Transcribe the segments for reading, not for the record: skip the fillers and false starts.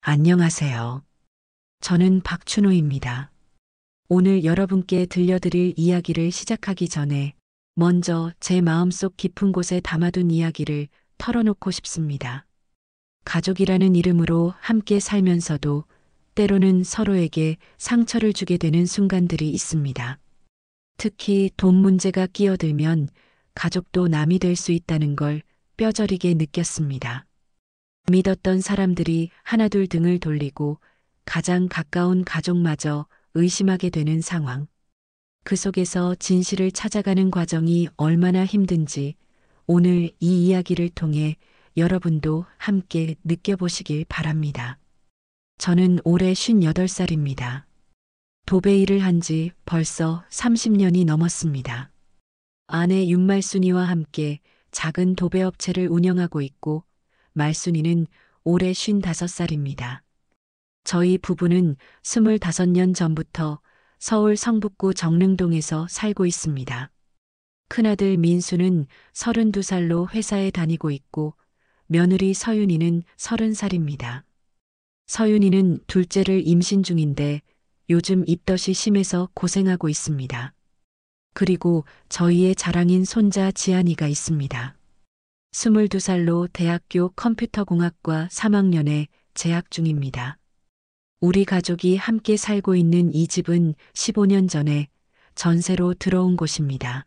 안녕하세요. 저는 박춘호입니다. 오늘 여러분께 들려드릴 이야기를 시작하기 전에 먼저 제 마음속 깊은 곳에 담아둔 이야기를 털어놓고 싶습니다. 가족이라는 이름으로 함께 살면서도 때로는 서로에게 상처를 주게 되는 순간들이 있습니다. 특히 돈 문제가 끼어들면 가족도 남이 될 수 있다는 걸 뼈저리게 느꼈습니다. 믿었던 사람들이 하나둘 등을 돌리고 가장 가까운 가족마저 의심하게 되는 상황. 그 속에서 진실을 찾아가는 과정이 얼마나 힘든지 오늘 이 이야기를 통해 여러분도 함께 느껴보시길 바랍니다. 저는 올해 58살입니다. 도배 일을 한 지 벌써 30년이 넘었습니다. 아내 윤말순이와 함께 작은 도배업체를 운영하고 있고 말순이는 올해 55살입니다. 저희 부부는 25년 전부터 서울 성북구 정릉동에서 살고 있습니다. 큰아들 민수는 32살로 회사에 다니고 있고 며느리 서윤이는 30살입니다. 서윤이는 둘째를 임신 중인데 요즘 입덧이 심해서 고생하고 있습니다. 그리고 저희의 자랑인 손자 지안이가 있습니다. 22살로 대학교 컴퓨터공학과 3학년에 재학 중입니다. 우리 가족이 함께 살고 있는 이 집은 15년 전에 전세로 들어온 곳입니다.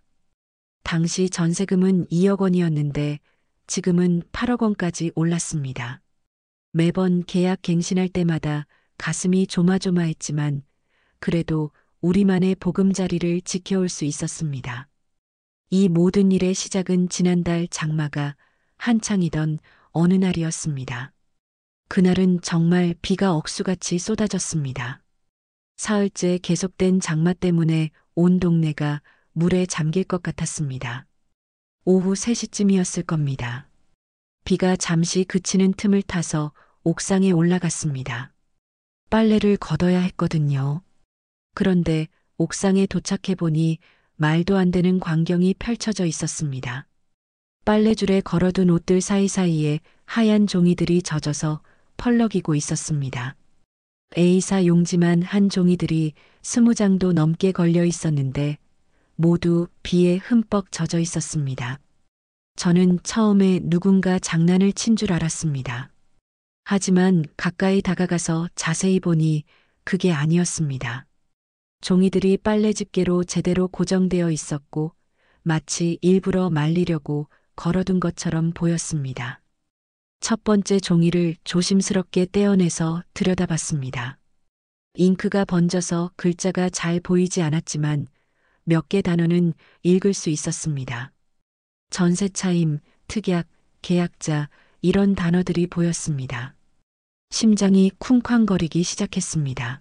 당시 전세금은 2억 원이었는데 지금은 8억 원까지 올랐습니다. 매번 계약 갱신할 때마다 가슴이 조마조마했지만 그래도 우리만의 보금자리를 지켜올 수 있었습니다. 이 모든 일의 시작은 지난달 장마가 한창이던 어느 날이었습니다. 그날은 정말 비가 억수같이 쏟아졌습니다. 사흘째 계속된 장마 때문에 온 동네가 물에 잠길 것 같았습니다. 오후 3시쯤이었을 겁니다. 비가 잠시 그치는 틈을 타서 옥상에 올라갔습니다. 빨래를 걷어야 했거든요. 그런데 옥상에 도착해 보니 말도 안 되는 광경이 펼쳐져 있었습니다. 빨래줄에 걸어둔 옷들 사이사이에 하얀 종이들이 젖어서 펄럭이고 있었습니다. A사 용지만 한 종이들이 20장도 넘게 걸려 있었는데 모두 비에 흠뻑 젖어 있었습니다. 저는 처음에 누군가 장난을 친 줄 알았습니다. 하지만 가까이 다가가서 자세히 보니 그게 아니었습니다. 종이들이 빨래 집게로 제대로 고정되어 있었고 마치 일부러 말리려고 걸어둔 것처럼 보였습니다. 첫 번째 종이를 조심스럽게 떼어내서 들여다봤습니다. 잉크가 번져서 글자가 잘 보이지 않았지만 몇 개 단어는 읽을 수 있었습니다. 전세차임, 특약, 계약자 이런 단어들이 보였습니다. 심장이 쿵쾅거리기 시작했습니다.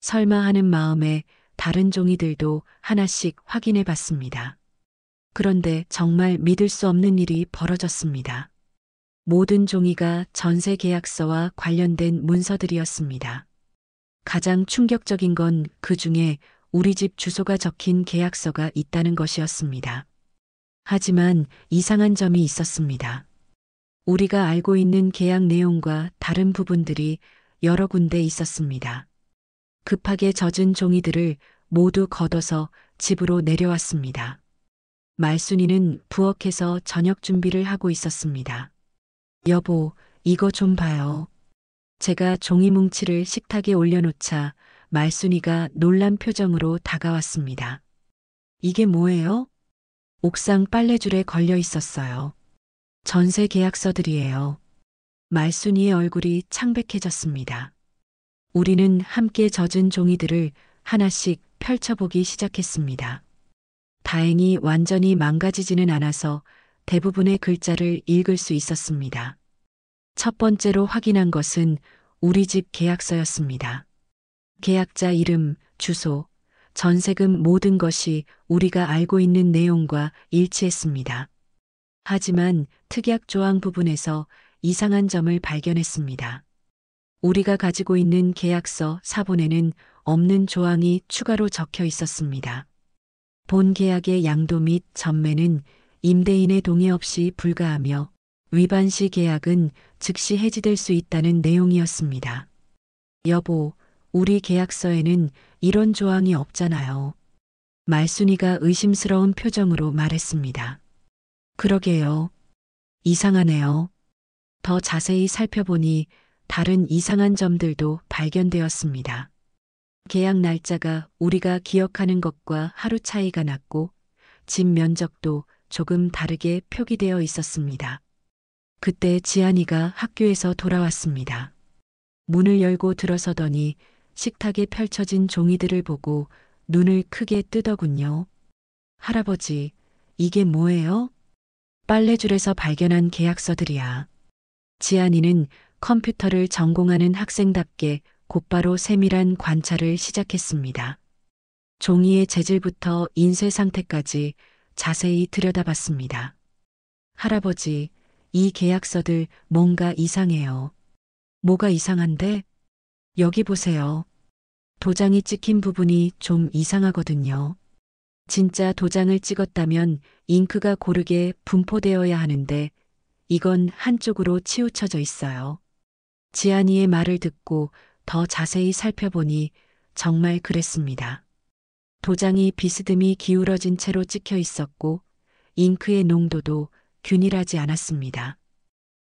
설마 하는 마음에 다른 종이들도 하나씩 확인해 봤습니다. 그런데 정말 믿을 수 없는 일이 벌어졌습니다. 모든 종이가 전세 계약서와 관련된 문서들이었습니다. 가장 충격적인 건 그 중에 우리 집 주소가 적힌 계약서가 있다는 것이었습니다. 하지만 이상한 점이 있었습니다. 우리가 알고 있는 계약 내용과 다른 부분들이 여러 군데 있었습니다. 급하게 젖은 종이들을 모두 걷어서 집으로 내려왔습니다. 말순이는 부엌에서 저녁 준비를 하고 있었습니다. 여보, 이거 좀 봐요. 제가 종이 뭉치를 식탁에 올려놓자 말순이가 놀란 표정으로 다가왔습니다. 이게 뭐예요? 옥상 빨래줄에 걸려 있었어요. 전세 계약서들이에요. 말순이의 얼굴이 창백해졌습니다. 우리는 함께 젖은 종이들을 하나씩 펼쳐보기 시작했습니다. 다행히 완전히 망가지지는 않아서 대부분의 글자를 읽을 수 있었습니다. 첫 번째로 확인한 것은 우리 집 계약서였습니다. 계약자 이름, 주소, 전세금 모든 것이 우리가 알고 있는 내용과 일치했습니다. 하지만 특약 조항 부분에서 이상한 점을 발견했습니다. 우리가 가지고 있는 계약서 사본에는 없는 조항이 추가로 적혀 있었습니다. 본 계약의 양도 및 전매는 임대인의 동의 없이 불가하며 위반 시 계약은 즉시 해지될 수 있다는 내용이었습니다. 여보, 우리 계약서에는 이런 조항이 없잖아요. 말순이가 의심스러운 표정으로 말했습니다. 그러게요. 이상하네요. 더 자세히 살펴보니 다른 이상한 점들도 발견되었습니다. 계약 날짜가 우리가 기억하는 것과 하루 차이가 났고 집 면적도 조금 다르게 표기되어 있었습니다. 그때 지안이가 학교에서 돌아왔습니다. 문을 열고 들어서더니 식탁에 펼쳐진 종이들을 보고 눈을 크게 뜨더군요. 할아버지, 이게 뭐예요? 빨래줄에서 발견한 계약서들이야. 지안이는 컴퓨터를 전공하는 학생답게 곧바로 세밀한 관찰을 시작했습니다. 종이의 재질부터 인쇄 상태까지 자세히 들여다봤습니다. 할아버지, 이 계약서들 뭔가 이상해요. 뭐가 이상한데? 여기 보세요. 도장이 찍힌 부분이 좀 이상하거든요. 진짜 도장을 찍었다면 잉크가 고르게 분포되어야 하는데 이건 한쪽으로 치우쳐져 있어요. 지안이의 말을 듣고 더 자세히 살펴보니 정말 그랬습니다. 도장이 비스듬히 기울어진 채로 찍혀 있었고 잉크의 농도도 균일하지 않았습니다.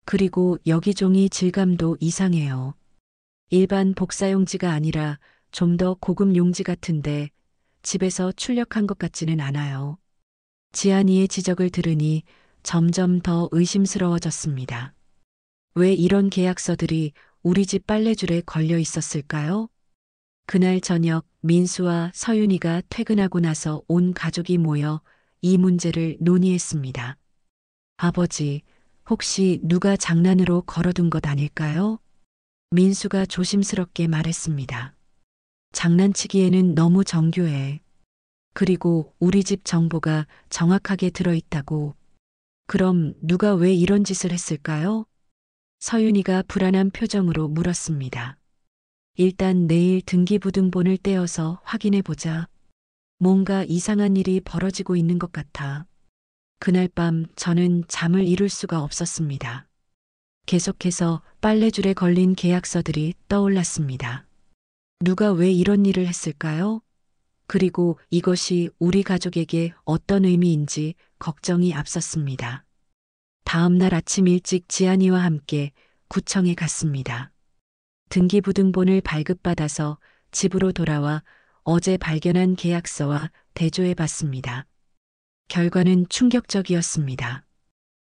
그리고 여기 종이 질감도 이상해요. 일반 복사용지가 아니라 좀 더 고급 용지 같은데 집에서 출력한 것 같지는 않아요. 지안이의 지적을 들으니 점점 더 의심스러워졌습니다. 왜 이런 계약서들이 우리 집 빨래줄에 걸려 있었을까요? 그날 저녁 민수와 서윤이가 퇴근하고 나서 온 가족이 모여 이 문제를 논의했습니다. 아버지, 혹시 누가 장난으로 걸어둔 것 아닐까요? 민수가 조심스럽게 말했습니다. 장난치기에는 너무 정교해. 그리고 우리 집 정보가 정확하게 들어있다고. 그럼 누가 왜 이런 짓을 했을까요? 서윤이가 불안한 표정으로 물었습니다. 일단 내일 등기부등본을 떼어서 확인해 보자. 뭔가 이상한 일이 벌어지고 있는 것 같아. 그날 밤 저는 잠을 이룰 수가 없었습니다. 계속해서 빨래줄에 걸린 계약서들이 떠올랐습니다. 누가 왜 이런 일을 했을까요? 그리고 이것이 우리 가족에게 어떤 의미인지 걱정이 앞섰습니다. 다음 날 아침 일찍 지안이와 함께 구청에 갔습니다. 등기부등본을 발급받아서 집으로 돌아와 어제 발견한 계약서와 대조해 봤습니다. 결과는 충격적이었습니다.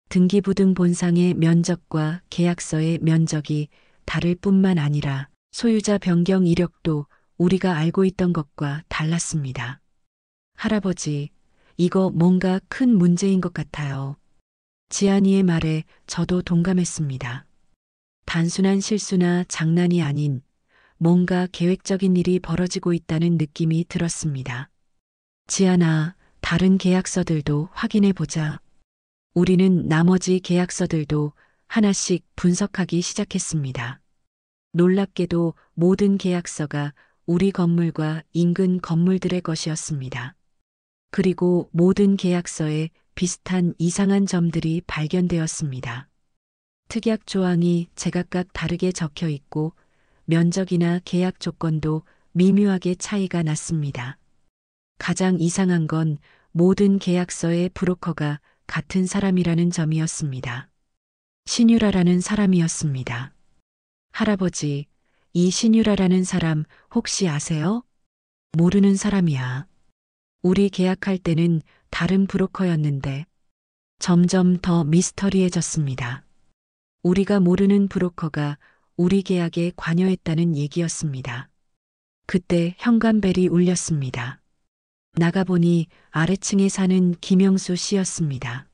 등기부등본상의 면적과 계약서의 면적이 다를 뿐만 아니라 소유자 변경 이력도 우리가 알고 있던 것과 달랐습니다. 할아버지, 이거 뭔가 큰 문제인 것 같아요. 지안이의 말에 저도 동감했습니다. 단순한 실수나 장난이 아닌 뭔가 계획적인 일이 벌어지고 있다는 느낌이 들었습니다. 지안아, 다른 계약서들도 확인해 보자. 우리는 나머지 계약서들도 하나씩 분석하기 시작했습니다. 놀랍게도 모든 계약서가 우리 건물과 인근 건물들의 것이었습니다. 그리고 모든 계약서에 비슷한 이상한 점들이 발견되었습니다. 특약 조항이 제각각 다르게 적혀 있고 면적이나 계약 조건도 미묘하게 차이가 났습니다. 가장 이상한 건 모든 계약서의 브로커가 같은 사람이라는 점이었습니다. 신유라라는 사람이었습니다. 할아버지, 이 신유라라는 사람 혹시 아세요? 모르는 사람이야. 우리 계약할 때는 다른 브로커였는데 점점 더 미스터리해졌습니다. 우리가 모르는 브로커가 우리 계약에 관여했다는 얘기였습니다. 그때 현관벨이 울렸습니다. 나가보니 아래층에 사는 김영수 씨였습니다.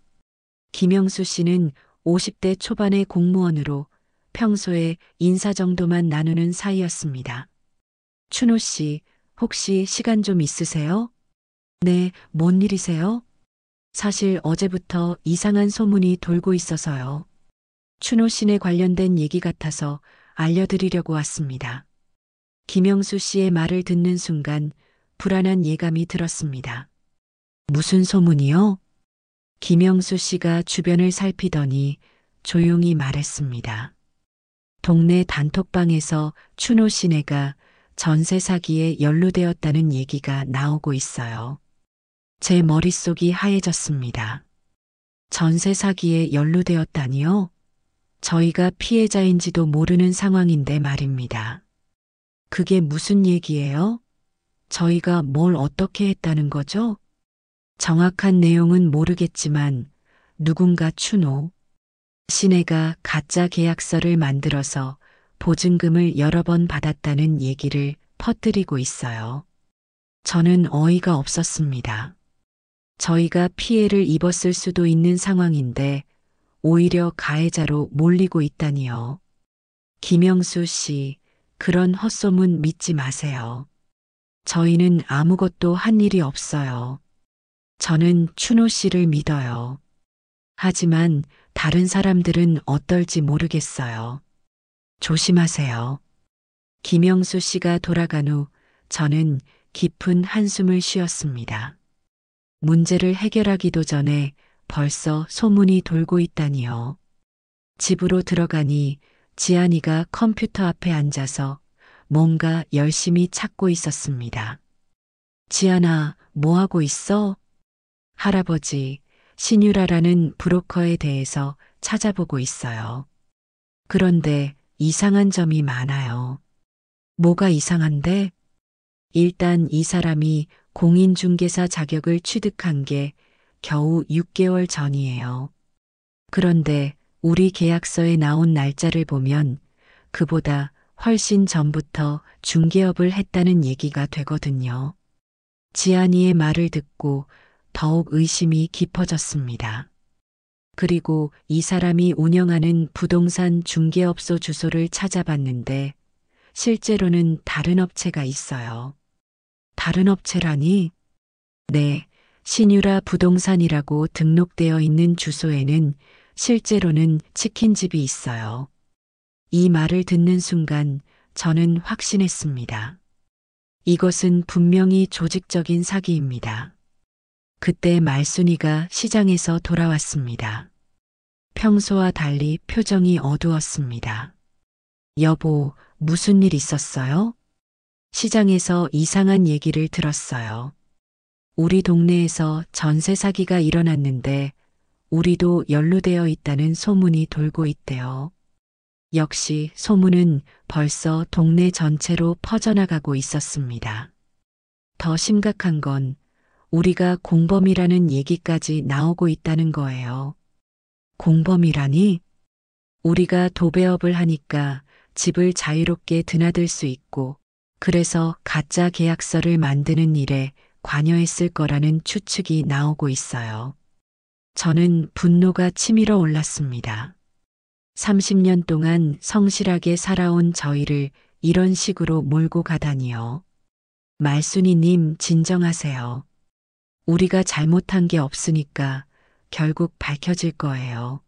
김영수 씨는 50대 초반의 공무원으로 평소에 인사 정도만 나누는 사이였습니다. 춘호 씨, 혹시 시간 좀 있으세요? 네, 뭔 일이세요? 사실 어제부터 이상한 소문이 돌고 있어서요. 춘호 씨네 관련된 얘기 같아서 알려드리려고 왔습니다. 김영수 씨의 말을 듣는 순간 불안한 예감이 들었습니다. 무슨 소문이요? 김영수 씨가 주변을 살피더니 조용히 말했습니다. 동네 단톡방에서 춘호 씨네가 전세 사기에 연루되었다는 얘기가 나오고 있어요. 제 머릿속이 하얘졌습니다. 전세 사기에 연루되었다니요? 저희가 피해자인지도 모르는 상황인데 말입니다. 그게 무슨 얘기예요? 저희가 뭘 어떻게 했다는 거죠? 정확한 내용은 모르겠지만 누군가 춘호 씨네가 가짜 계약서를 만들어서 보증금을 여러 번 받았다는 얘기를 퍼뜨리고 있어요. 저는 어이가 없었습니다. 저희가 피해를 입었을 수도 있는 상황인데 오히려 가해자로 몰리고 있다니요. 김영수 씨, 그런 헛소문 믿지 마세요. 저희는 아무것도 한 일이 없어요. 저는 춘호 씨를 믿어요. 하지만 다른 사람들은 어떨지 모르겠어요. 조심하세요. 김영수 씨가 돌아간 후 저는 깊은 한숨을 쉬었습니다. 문제를 해결하기도 전에 벌써 소문이 돌고 있다니요. 집으로 들어가니 지안이가 컴퓨터 앞에 앉아서 뭔가 열심히 찾고 있었습니다. 지안아, 뭐 하고 있어? 할아버지, 신유라라는 브로커에 대해서 찾아보고 있어요. 그런데 이상한 점이 많아요. 뭐가 이상한데? 일단 이 사람이 공인중개사 자격을 취득한 게 겨우 6개월 전이에요. 그런데 우리 계약서에 나온 날짜를 보면 그보다 훨씬 전부터 중개업을 했다는 얘기가 되거든요. 지안이의 말을 듣고 더욱 의심이 깊어졌습니다. 그리고 이 사람이 운영하는 부동산 중개업소 주소를 찾아봤는데 실제로는 다른 업체가 있어요. 다른 업체라니? 네, 신유라 부동산이라고 등록되어 있는 주소에는 실제로는 치킨집이 있어요. 이 말을 듣는 순간 저는 확신했습니다. 이것은 분명히 조직적인 사기입니다. 그때 말순이가 시장에서 돌아왔습니다. 평소와 달리 표정이 어두웠습니다. 여보, 무슨 일 있었어요? 시장에서 이상한 얘기를 들었어요. 우리 동네에서 전세 사기가 일어났는데 우리도 연루되어 있다는 소문이 돌고 있대요. 역시 소문은 벌써 동네 전체로 퍼져나가고 있었습니다. 더 심각한 건 우리가 공범이라는 얘기까지 나오고 있다는 거예요. 공범이라니? 우리가 도배업을 하니까 집을 자유롭게 드나들 수 있고 그래서 가짜 계약서를 만드는 일에 관여했을 거라는 추측이 나오고 있어요. 저는 분노가 치밀어 올랐습니다. 30년 동안 성실하게 살아온 저희를 이런 식으로 몰고 가다니요. 말순이님 진정하세요. 우리가 잘못한 게 없으니까 결국 밝혀질 거예요.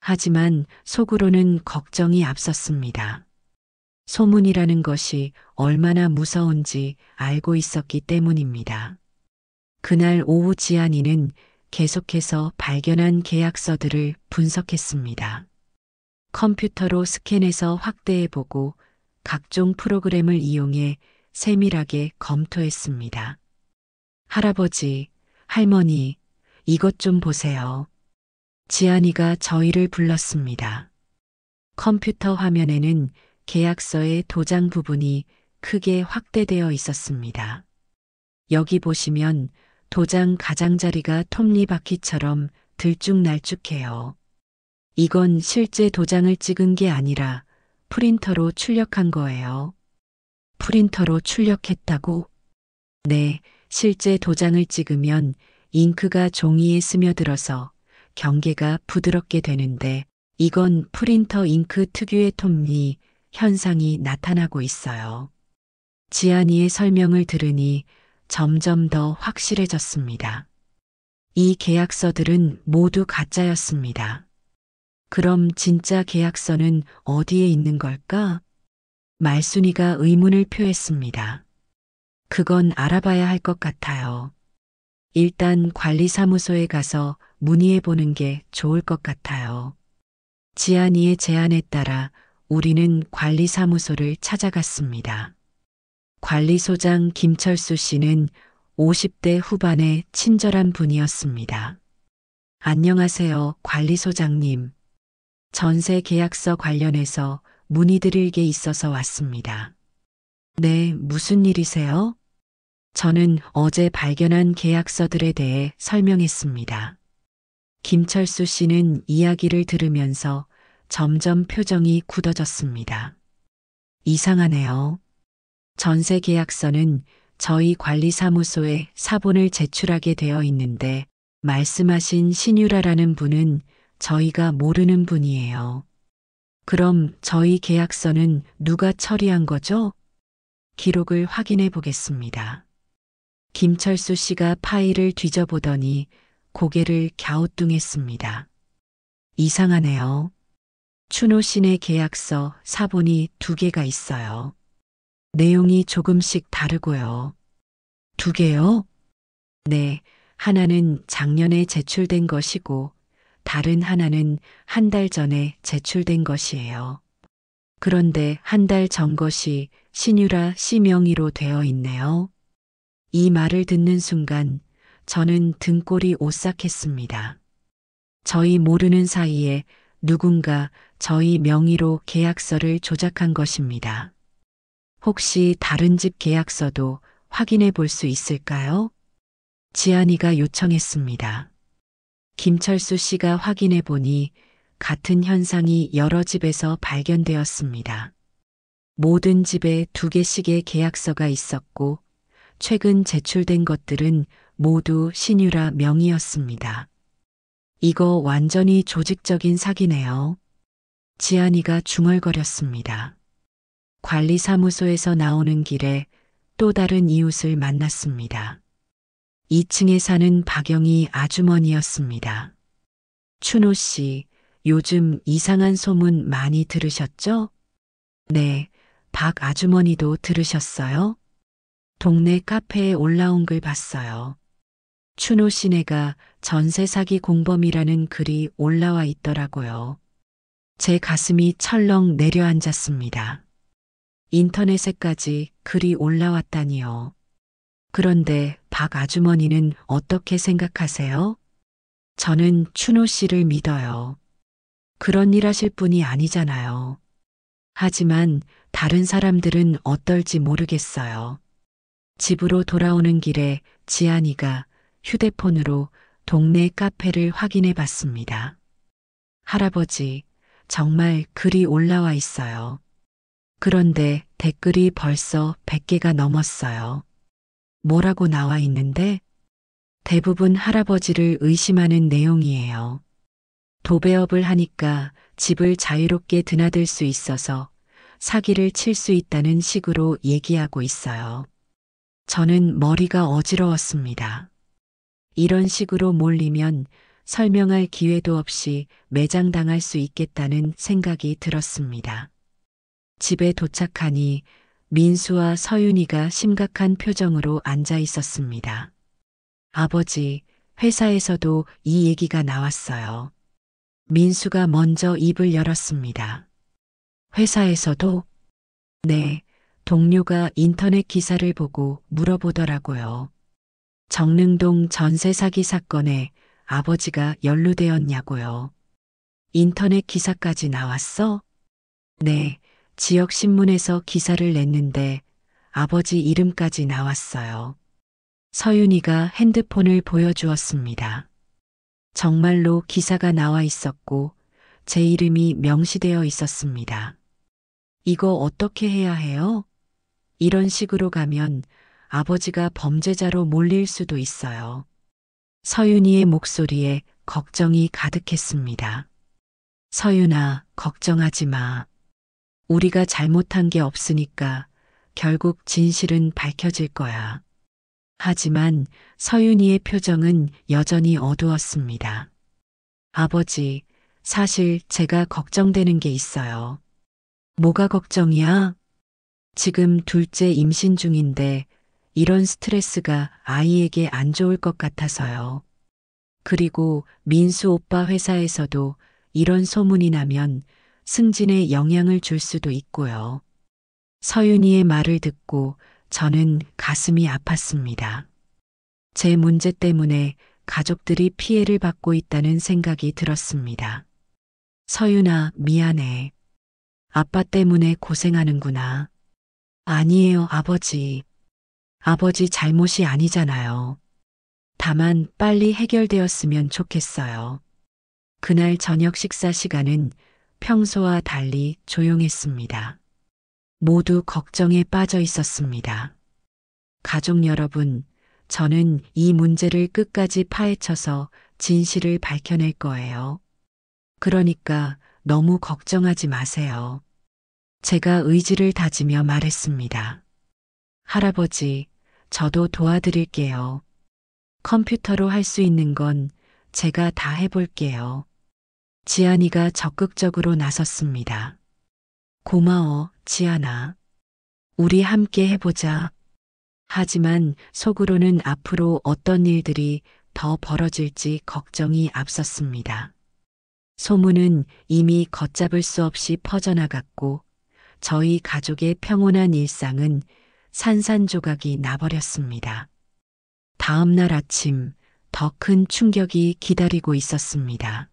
하지만 속으로는 걱정이 앞섰습니다. 소문이라는 것이 얼마나 무서운지 알고 있었기 때문입니다. 그날 오후 지안이는 계속해서 발견한 계약서들을 분석했습니다. 컴퓨터로 스캔해서 확대해보고 각종 프로그램을 이용해 세밀하게 검토했습니다. 할아버지, 할머니, 이것 좀 보세요. 지안이가 저희를 불렀습니다. 컴퓨터 화면에는 계약서의 도장 부분이 크게 확대되어 있었습니다. 여기 보시면 도장 가장자리가 톱니바퀴처럼 들쭉날쭉해요. 이건 실제 도장을 찍은 게 아니라 프린터로 출력한 거예요. 프린터로 출력했다고? 네, 실제 도장을 찍으면 잉크가 종이에 스며들어서 경계가 부드럽게 되는데 이건 프린터 잉크 특유의 톱니 현상이 나타나고 있어요. 지안이의 설명을 들으니 점점 더 확실해졌습니다. 이 계약서들은 모두 가짜였습니다. 그럼 진짜 계약서는 어디에 있는 걸까? 말순이가 의문을 표했습니다. 그건 알아봐야 할 것 같아요. 일단 관리사무소에 가서 문의해 보는 게 좋을 것 같아요. 지안이의 제안에 따라 우리는 관리사무소를 찾아갔습니다. 관리소장 김철수 씨는 50대 후반의 친절한 분이었습니다. 안녕하세요, 관리소장님. 전세 계약서 관련해서 문의드릴 게 있어서 왔습니다. 네, 무슨 일이세요? 저는 어제 발견한 계약서들에 대해 설명했습니다. 김철수 씨는 이야기를 들으면서 점점 표정이 굳어졌습니다. 이상하네요. 전세 계약서는 저희 관리사무소에 사본을 제출하게 되어 있는데 말씀하신 신유라라는 분은 저희가 모르는 분이에요. 그럼 저희 계약서는 누가 처리한 거죠? 기록을 확인해 보겠습니다. 김철수 씨가 파일을 뒤져보더니 고개를 갸우뚱했습니다. 이상하네요. 추노 씨네 계약서 사본이 2개가 있어요. 내용이 조금씩 다르고요. 2개요? 네, 하나는 작년에 제출된 것이고 다른 하나는 한 달 전에 제출된 것이에요. 그런데 한 달 전 것이 신유라 씨 명의로 되어 있네요. 이 말을 듣는 순간 저는 등골이 오싹했습니다. 저희 모르는 사이에 누군가 저희 명의로 계약서를 조작한 것입니다. 혹시 다른 집 계약서도 확인해 볼 수 있을까요? 지안이가 요청했습니다. 김철수 씨가 확인해 보니 같은 현상이 여러 집에서 발견되었습니다. 모든 집에 2개씩의 계약서가 있었고 최근 제출된 것들은 모두 신유라 명의였습니다. 이거 완전히 조직적인 사기네요. 지안이가 중얼거렸습니다. 관리사무소에서 나오는 길에 또 다른 이웃을 만났습니다. 2층에 사는 박영희 아주머니였습니다. 추노 씨, 요즘 이상한 소문 많이 들으셨죠? 네, 박 아주머니도 들으셨어요? 동네 카페에 올라온 글 봤어요. 추노 씨네가 전세 사기 공범이라는 글이 올라와 있더라고요. 제 가슴이 철렁 내려앉았습니다. 인터넷에까지 글이 올라왔다니요. 그런데 박 아주머니는 어떻게 생각하세요? 저는 추노 씨를 믿어요. 그런 일 하실 분이 아니잖아요. 하지만 다른 사람들은 어떨지 모르겠어요. 집으로 돌아오는 길에 지안이가 휴대폰으로 동네 카페를 확인해 봤습니다. 할아버지, 정말 글이 올라와 있어요. 그런데 댓글이 벌써 100개가 넘었어요. 뭐라고 나와 있는데? 대부분 할아버지를 의심하는 내용이에요. 도배업을 하니까 집을 자유롭게 드나들 수 있어서 사기를 칠 수 있다는 식으로 얘기하고 있어요. 저는 머리가 어지러웠습니다. 이런 식으로 몰리면 설명할 기회도 없이 매장당할 수 있겠다는 생각이 들었습니다. 집에 도착하니 민수와 서윤이가 심각한 표정으로 앉아 있었습니다. 아버지, 회사에서도 이 얘기가 나왔어요. 민수가 먼저 입을 열었습니다. 회사에서도? 네, 동료가 인터넷 기사를 보고 물어보더라고요. 정릉동 전세 사기 사건에 아버지가 연루되었냐고요. 인터넷 기사까지 나왔어? 네, 지역 신문에서 기사를 냈는데 아버지 이름까지 나왔어요. 서윤이가 핸드폰을 보여주었습니다. 정말로 기사가 나와 있었고 제 이름이 명시되어 있었습니다. 이거 어떻게 해야 해요? 이런 식으로 가면 아버지가 범죄자로 몰릴 수도 있어요. 서윤이의 목소리에 걱정이 가득했습니다. 서윤아, 걱정하지 마. 우리가 잘못한 게 없으니까 결국 진실은 밝혀질 거야. 하지만 서윤이의 표정은 여전히 어두웠습니다. 아버지, 사실 제가 걱정되는 게 있어요. 뭐가 걱정이야? 지금 둘째 임신 중인데 이런 스트레스가 아이에게 안 좋을 것 같아서요. 그리고 민수 오빠 회사에서도 이런 소문이 나면 승진에 영향을 줄 수도 있고요. 서윤이의 말을 듣고 저는 가슴이 아팠습니다. 제 문제 때문에 가족들이 피해를 받고 있다는 생각이 들었습니다. 서윤아, 미안해. 아빠 때문에 고생하는구나. 아니에요, 아버지. 아버지 잘못이 아니잖아요. 다만 빨리 해결되었으면 좋겠어요. 그날 저녁 식사 시간은 평소와 달리 조용했습니다. 모두 걱정에 빠져 있었습니다. 가족 여러분, 저는 이 문제를 끝까지 파헤쳐서 진실을 밝혀낼 거예요. 그러니까 너무 걱정하지 마세요. 제가 의지를 다지며 말했습니다. 할아버지, 저도 도와드릴게요. 컴퓨터로 할 수 있는 건 제가 다 해볼게요. 지안이가 적극적으로 나섰습니다. 고마워, 지안아. 우리 함께 해보자. 하지만 속으로는 앞으로 어떤 일들이 더 벌어질지 걱정이 앞섰습니다. 소문은 이미 걷잡을 수 없이 퍼져나갔고 저희 가족의 평온한 일상은 산산조각이 나버렸습니다. 다음 날 아침 더 큰 충격이 기다리고 있었습니다.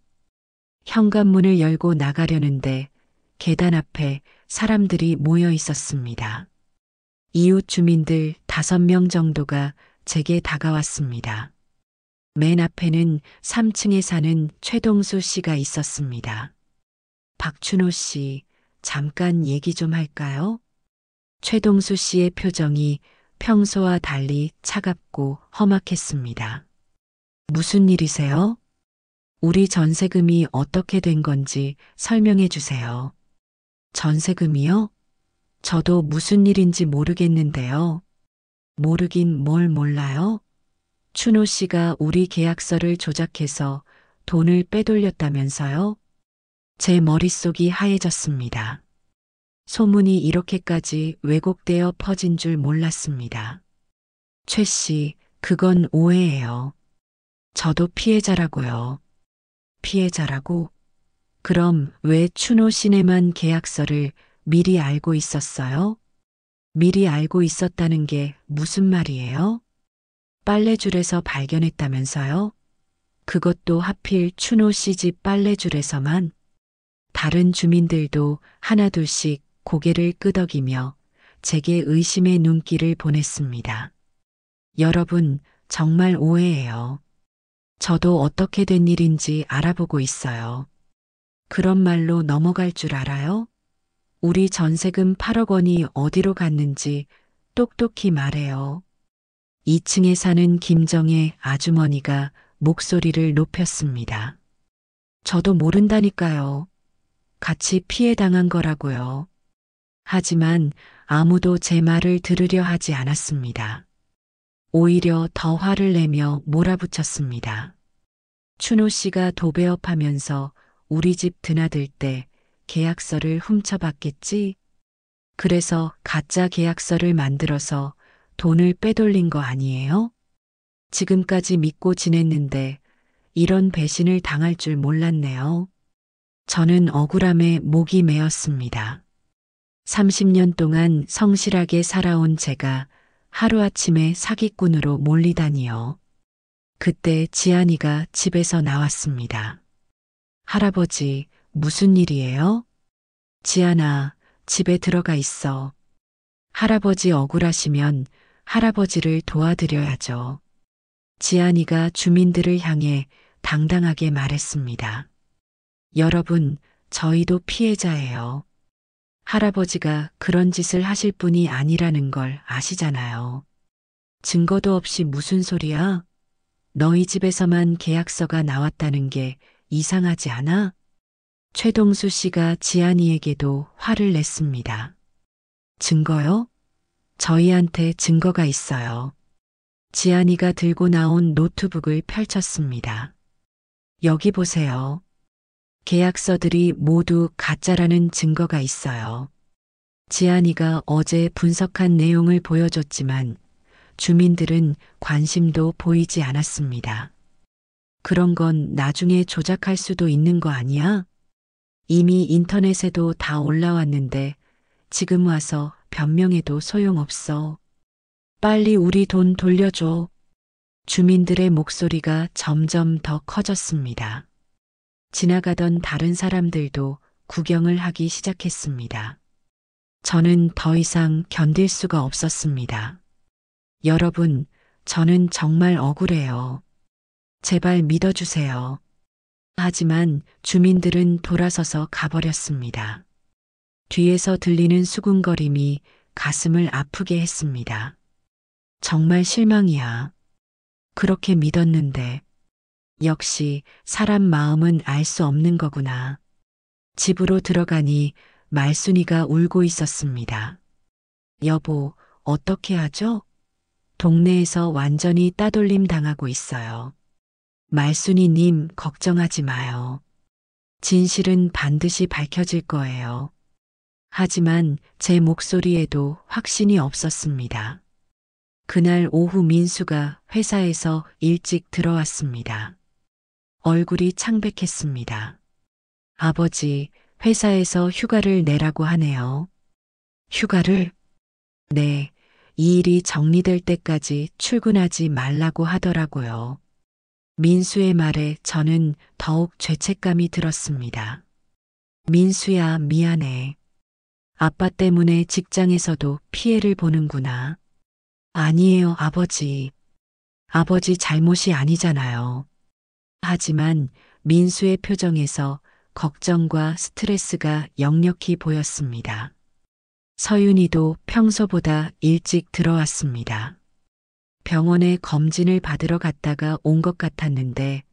현관문을 열고 나가려는데 계단 앞에 사람들이 모여 있었습니다. 이웃 주민들 5명 정도가 제게 다가왔습니다. 맨 앞에는 3층에 사는 최동수 씨가 있었습니다. 박춘호 씨, 잠깐 얘기 좀 할까요? 최동수 씨의 표정이 평소와 달리 차갑고 험악했습니다. 무슨 일이세요? 우리 전세금이 어떻게 된 건지 설명해 주세요. 전세금이요? 저도 무슨 일인지 모르겠는데요. 모르긴 뭘 몰라요? 춘호 씨가 우리 계약서를 조작해서 돈을 빼돌렸다면서요? 제 머릿속이 하얘졌습니다. 소문이 이렇게까지 왜곡되어 퍼진 줄 몰랐습니다. 최 씨, 그건 오해예요. 저도 피해자라고요. 피해자라고? 그럼 왜 춘호 씨네만 계약서를 미리 알고 있었어요? 미리 알고 있었다는 게 무슨 말이에요? 빨래줄에서 발견했다면서요? 그것도 하필 춘호 씨 집 빨래줄에서만? 다른 주민들도 하나둘씩 고개를 끄덕이며 제게 의심의 눈길을 보냈습니다. 여러분, 정말 오해예요. 저도 어떻게 된 일인지 알아보고 있어요. 그런 말로 넘어갈 줄 알아요? 우리 전세금 8억 원이 어디로 갔는지 똑똑히 말해요. 2층에 사는 김정혜 아주머니가 목소리를 높였습니다. 저도 모른다니까요. 같이 피해 당한 거라고요. 하지만 아무도 제 말을 들으려 하지 않았습니다. 오히려 더 화를 내며 몰아붙였습니다. 춘호 씨가 도배업하면서 우리 집 드나들 때 계약서를 훔쳐봤겠지? 그래서 가짜 계약서를 만들어서 돈을 빼돌린 거 아니에요? 지금까지 믿고 지냈는데 이런 배신을 당할 줄 몰랐네요. 저는 억울함에 목이 메었습니다. 30년 동안 성실하게 살아온 제가 하루아침에 사기꾼으로 몰리다니요. 그때 지안이가 집에서 나왔습니다. 할아버지, 무슨 일이에요? 지안아, 집에 들어가 있어. 할아버지 억울하시면 할아버지를 도와드려야죠. 지안이가 주민들을 향해 당당하게 말했습니다. 여러분, 저희도 피해자예요. 할아버지가 그런 짓을 하실 분이 아니라는 걸 아시잖아요. 증거도 없이 무슨 소리야? 너희 집에서만 계약서가 나왔다는 게 이상하지 않아? 최동수 씨가 지안이에게도 화를 냈습니다. 증거요? 저희한테 증거가 있어요. 지안이가 들고 나온 노트북을 펼쳤습니다. 여기 보세요. 계약서들이 모두 가짜라는 증거가 있어요. 지안이가 어제 분석한 내용을 보여줬지만 주민들은 관심도 보이지 않았습니다. 그런 건 나중에 조작할 수도 있는 거 아니야? 이미 인터넷에도 다 올라왔는데 지금 와서 변명해도 소용없어. 빨리 우리 돈 돌려줘. 주민들의 목소리가 점점 더 커졌습니다. 지나가던 다른 사람들도 구경을 하기 시작했습니다. 저는 더 이상 견딜 수가 없었습니다. 여러분, 저는 정말 억울해요. 제발 믿어주세요. 하지만 주민들은 돌아서서 가버렸습니다. 뒤에서 들리는 수군거림이 가슴을 아프게 했습니다. 정말 실망이야. 그렇게 믿었는데. 역시 사람 마음은 알 수 없는 거구나. 집으로 들어가니 말순이가 울고 있었습니다. 여보, 어떻게 하죠? 동네에서 완전히 따돌림 당하고 있어요. 말순이님, 걱정하지 마요. 진실은 반드시 밝혀질 거예요. 하지만 제 목소리에도 확신이 없었습니다. 그날 오후 민수가 회사에서 일찍 들어왔습니다. 얼굴이 창백했습니다. 아버지, 회사에서 휴가를 내라고 하네요. 휴가를? 네, 이 일이 정리될 때까지 출근하지 말라고 하더라고요. 민수의 말에 저는 더욱 죄책감이 들었습니다. 민수야, 미안해. 아빠 때문에 직장에서도 피해를 보는구나. 아니에요, 아버지. 아버지 잘못이 아니잖아요. 하지만 민수의 표정에서 걱정과 스트레스가 역력히 보였습니다. 서윤이도 평소보다 일찍 들어왔습니다. 병원에 검진을 받으러 갔다가 온 것 같았는데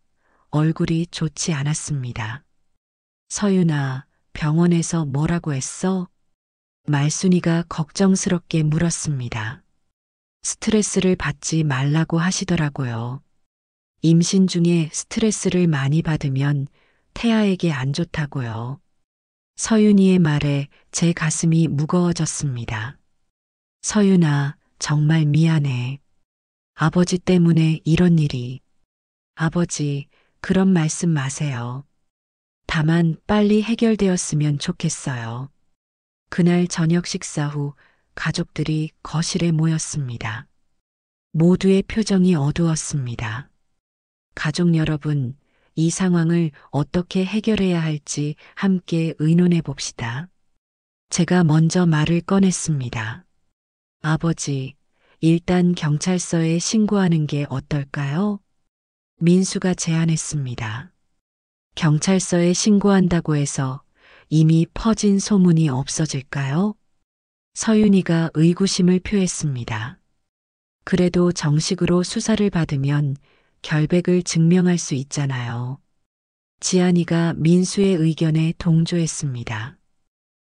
얼굴이 좋지 않았습니다. 서윤아, 병원에서 뭐라고 했어? 말순이가 걱정스럽게 물었습니다. 스트레스를 받지 말라고 하시더라고요. 임신 중에 스트레스를 많이 받으면 태아에게 안 좋다고요. 서윤이의 말에 제 가슴이 무거워졌습니다. 서윤아, 정말 미안해. 아버지 때문에 이런 일이. 아버지, 그런 말씀 마세요. 다만 빨리 해결되었으면 좋겠어요. 그날 저녁 식사 후 가족들이 거실에 모였습니다. 모두의 표정이 어두웠습니다. 가족 여러분, 이 상황을 어떻게 해결해야 할지 함께 의논해 봅시다. 제가 먼저 말을 꺼냈습니다. 아버지, 일단 경찰서에 신고하는 게 어떨까요? 민수가 제안했습니다. 경찰서에 신고한다고 해서 이미 퍼진 소문이 없어질까요? 서윤이가 의구심을 표했습니다. 그래도 정식으로 수사를 받으면 결백을 증명할 수 있잖아요. 지안이가 민수의 의견에 동조했습니다.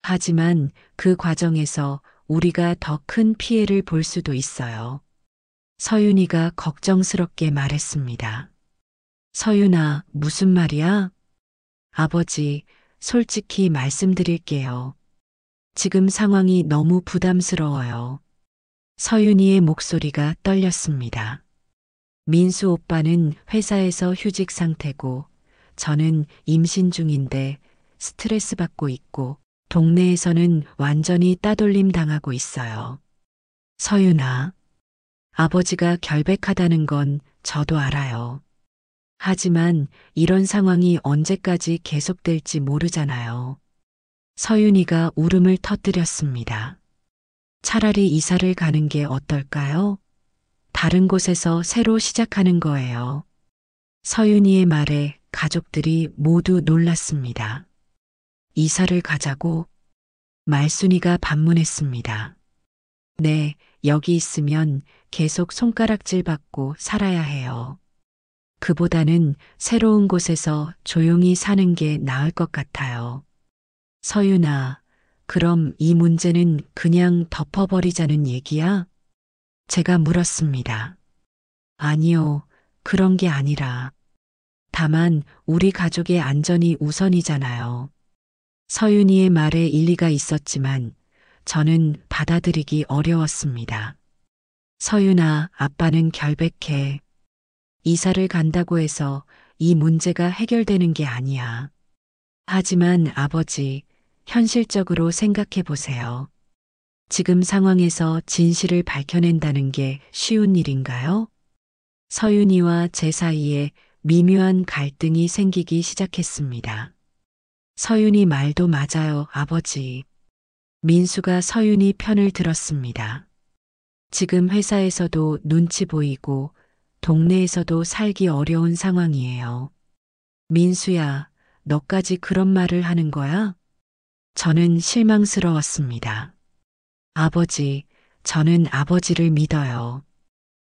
하지만 그 과정에서 우리가 더 큰 피해를 볼 수도 있어요. 서윤이가 걱정스럽게 말했습니다. 서윤아, 무슨 말이야? 아버지, 솔직히 말씀드릴게요. 지금 상황이 너무 부담스러워요. 서윤이의 목소리가 떨렸습니다. 민수 오빠는 회사에서 휴직 상태고 저는 임신 중인데 스트레스 받고 있고 동네에서는 완전히 따돌림 당하고 있어요. 서윤아, 아버지가 결백하다는 건 저도 알아요. 하지만 이런 상황이 언제까지 계속될지 모르잖아요. 서윤이가 울음을 터뜨렸습니다. 차라리 이사를 가는 게 어떨까요? 다른 곳에서 새로 시작하는 거예요. 서윤이의 말에 가족들이 모두 놀랐습니다. 이사를 가자고? 말순이가 반문했습니다. 네, 여기 있으면 계속 손가락질 받고 살아야 해요. 그보다는 새로운 곳에서 조용히 사는 게 나을 것 같아요. 서윤아, 그럼 이 문제는 그냥 덮어버리자는 얘기야? 제가 물었습니다. 아니요, 그런 게 아니라. 다만 우리 가족의 안전이 우선이잖아요. 서윤이의 말에 일리가 있었지만 저는 받아들이기 어려웠습니다. 서윤아, 아빠는 결백해. 이사를 간다고 해서 이 문제가 해결되는 게 아니야. 하지만 아버지, 현실적으로 생각해 보세요. 지금 상황에서 진실을 밝혀낸다는 게 쉬운 일인가요? 서윤이와 제 사이에 미묘한 갈등이 생기기 시작했습니다. 서윤이 말도 맞아요, 아버지. 민수가 서윤이 편을 들었습니다. 지금 회사에서도 눈치 보이고 동네에서도 살기 어려운 상황이에요. 민수야, 너까지 그런 말을 하는 거야? 저는 실망스러웠습니다. 아버지, 저는 아버지를 믿어요.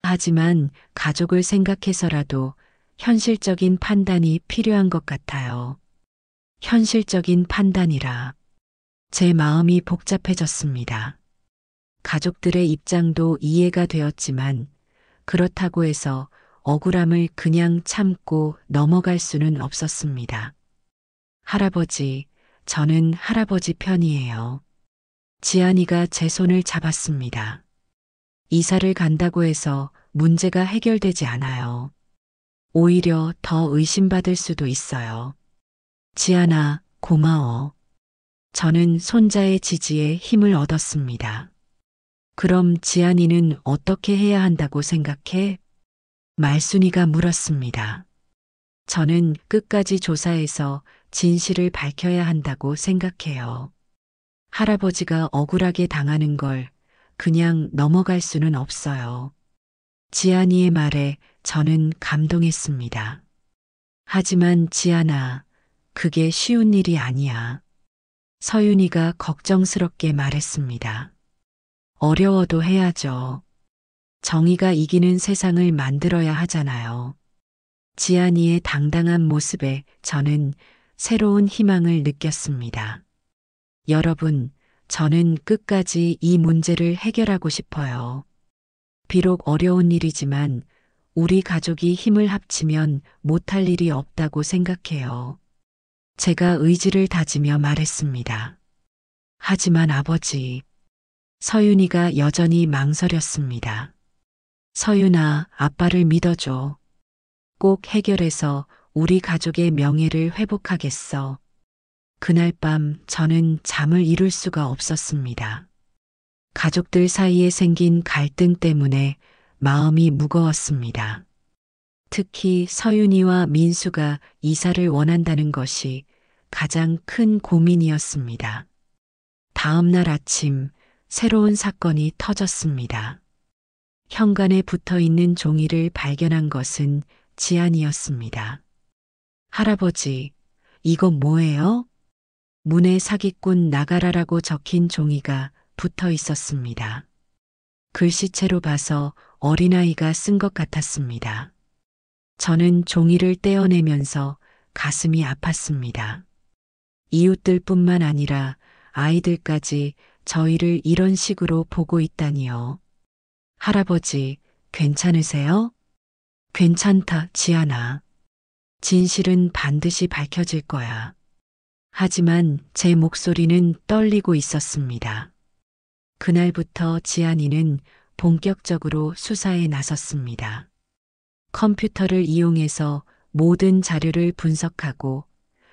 하지만 가족을 생각해서라도 현실적인 판단이 필요한 것 같아요. 현실적인 판단이라 제 마음이 복잡해졌습니다. 가족들의 입장도 이해가 되었지만 그렇다고 해서 억울함을 그냥 참고 넘어갈 수는 없었습니다. 할아버지, 저는 할아버지 편이에요. 지안이가 제 손을 잡았습니다. 이사를 간다고 해서 문제가 해결되지 않아요. 오히려 더 의심받을 수도 있어요. 지안아, 고마워. 저는 손자의 지지에 힘을 얻었습니다. 그럼 지안이는 어떻게 해야 한다고 생각해? 말순이가 물었습니다. 저는 끝까지 조사해서 진실을 밝혀야 한다고 생각해요. 할아버지가 억울하게 당하는 걸 그냥 넘어갈 수는 없어요. 지안이의 말에 저는 감동했습니다. 하지만 지안아, 그게 쉬운 일이 아니야. 서윤이가 걱정스럽게 말했습니다. 어려워도 해야죠. 정의가 이기는 세상을 만들어야 하잖아요. 지안이의 당당한 모습에 저는 새로운 희망을 느꼈습니다. 여러분, 저는 끝까지 이 문제를 해결하고 싶어요. 비록 어려운 일이지만 우리 가족이 힘을 합치면 못할 일이 없다고 생각해요. 제가 의지를 다지며 말했습니다. 하지만 아버지, 서윤이가 여전히 망설였습니다. 서윤아, 아빠를 믿어줘. 꼭 해결해서 우리 가족의 명예를 회복하겠어. 그날 밤 저는 잠을 이룰 수가 없었습니다. 가족들 사이에 생긴 갈등 때문에 마음이 무거웠습니다. 특히 서윤이와 민수가 이사를 원한다는 것이 가장 큰 고민이었습니다. 다음 날 아침 새로운 사건이 터졌습니다. 현관에 붙어 있는 종이를 발견한 것은 지안이었습니다. 할아버지, 이거 뭐예요? 문에 사기꾼 나가라라고 적힌 종이가 붙어 있었습니다. 글씨체로 봐서 어린아이가 쓴 것 같았습니다. 저는 종이를 떼어내면서 가슴이 아팠습니다. 이웃들뿐만 아니라 아이들까지 저희를 이런 식으로 보고 있다니요. 할아버지, 괜찮으세요? 괜찮다, 지안아. 진실은 반드시 밝혀질 거야. 하지만 제 목소리는 떨리고 있었습니다. 그날부터 지안이는 본격적으로 수사에 나섰습니다. 컴퓨터를 이용해서 모든 자료를 분석하고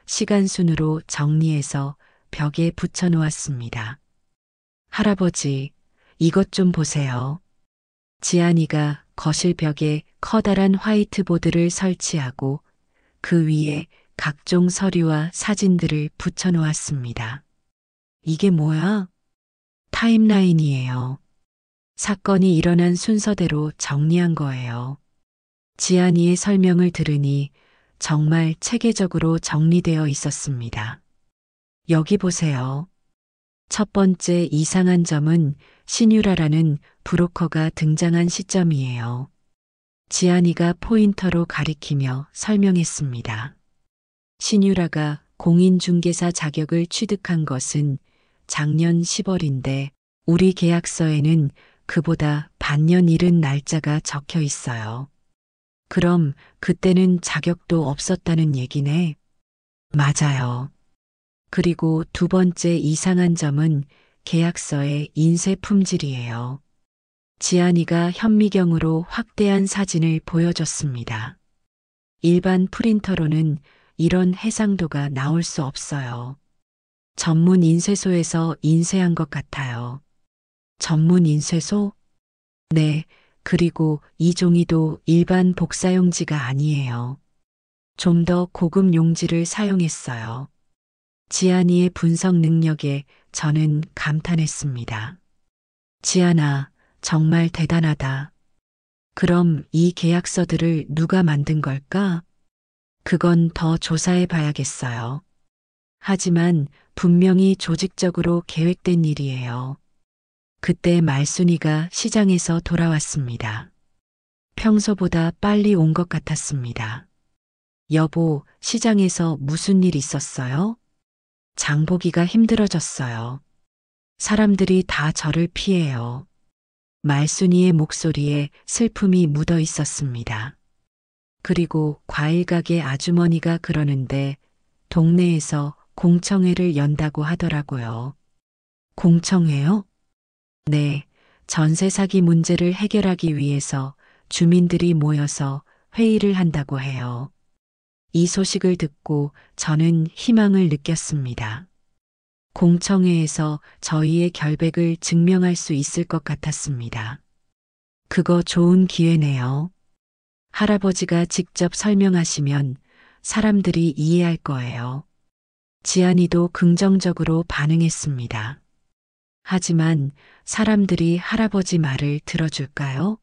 시간순으로 정리해서 벽에 붙여 놓았습니다. 할아버지, 이것 좀 보세요. 지안이가 거실 벽에 커다란 화이트보드를 설치하고 그 위에 각종 서류와 사진들을 붙여 놓았습니다. 이게 뭐야? 타임라인이에요. 사건이 일어난 순서대로 정리한 거예요. 지안이의 설명을 들으니 정말 체계적으로 정리되어 있었습니다. 여기 보세요. 첫 번째 이상한 점은 신유라라는 브로커가 등장한 시점이에요. 지안이가 포인터로 가리키며 설명했습니다. 신유라가 공인중개사 자격을 취득한 것은 작년 10월인데 우리 계약서에는 그보다 반년 이른 날짜가 적혀 있어요. 그럼 그때는 자격도 없었다는 얘기네. 맞아요. 그리고 두 번째 이상한 점은 계약서의 인쇄 품질이에요. 지안이가 현미경으로 확대한 사진을 보여줬습니다. 일반 프린터로는 이런 해상도가 나올 수 없어요. 전문 인쇄소에서 인쇄한 것 같아요. 전문 인쇄소? 네, 그리고 이 종이도 일반 복사용지가 아니에요. 좀 더 고급 용지를 사용했어요. 지안이의 분석 능력에 저는 감탄했습니다. 지안아, 정말 대단하다. 그럼 이 계약서들을 누가 만든 걸까? 그건 더 조사해 봐야겠어요. 하지만 분명히 조직적으로 계획된 일이에요. 그때 말순이가 시장에서 돌아왔습니다. 평소보다 빨리 온 것 같았습니다. 여보, 시장에서 무슨 일 있었어요? 장 보기가 힘들어졌어요. 사람들이 다 저를 피해요. 말순이의 목소리에 슬픔이 묻어 있었습니다. 그리고 과일 가게 아주머니가 그러는데 동네에서 공청회를 연다고 하더라고요. 공청회요? 네, 전세 사기 문제를 해결하기 위해서 주민들이 모여서 회의를 한다고 해요. 이 소식을 듣고 저는 희망을 느꼈습니다. 공청회에서 저희의 결백을 증명할 수 있을 것 같았습니다. 그거 좋은 기회네요. 할아버지가 직접 설명하시면 사람들이 이해할 거예요. 지안이도 긍정적으로 반응했습니다. 하지만 사람들이 할아버지 말을 들어줄까요?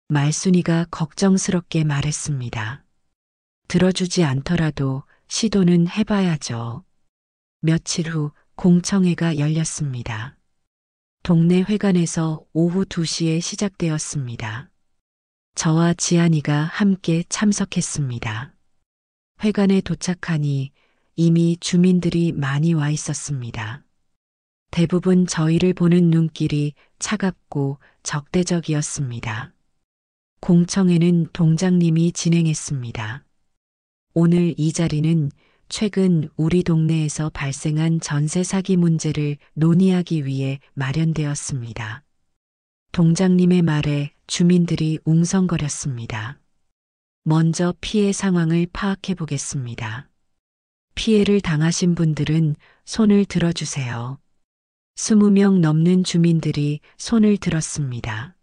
말순이가 걱정스럽게 말했습니다. 들어주지 않더라도 시도는 해봐야죠. 며칠 후 공청회가 열렸습니다. 동네 회관에서 오후 2시에 시작되었습니다. 저와 지안이가 함께 참석했습니다. 회관에 도착하니 이미 주민들이 많이 와 있었습니다. 대부분 저희를 보는 눈길이 차갑고 적대적이었습니다. 공청회는 동장님이 진행했습니다. 오늘 이 자리는 최근 우리 동네에서 발생한 전세 사기 문제를 논의하기 위해 마련되었습니다. 동장님의 말에 주민들이 웅성거렸습니다. 먼저 피해 상황을 파악해 보겠습니다. 피해를 당하신 분들은 손을 들어주세요. 20명 넘는 주민들이 손을 들었습니다.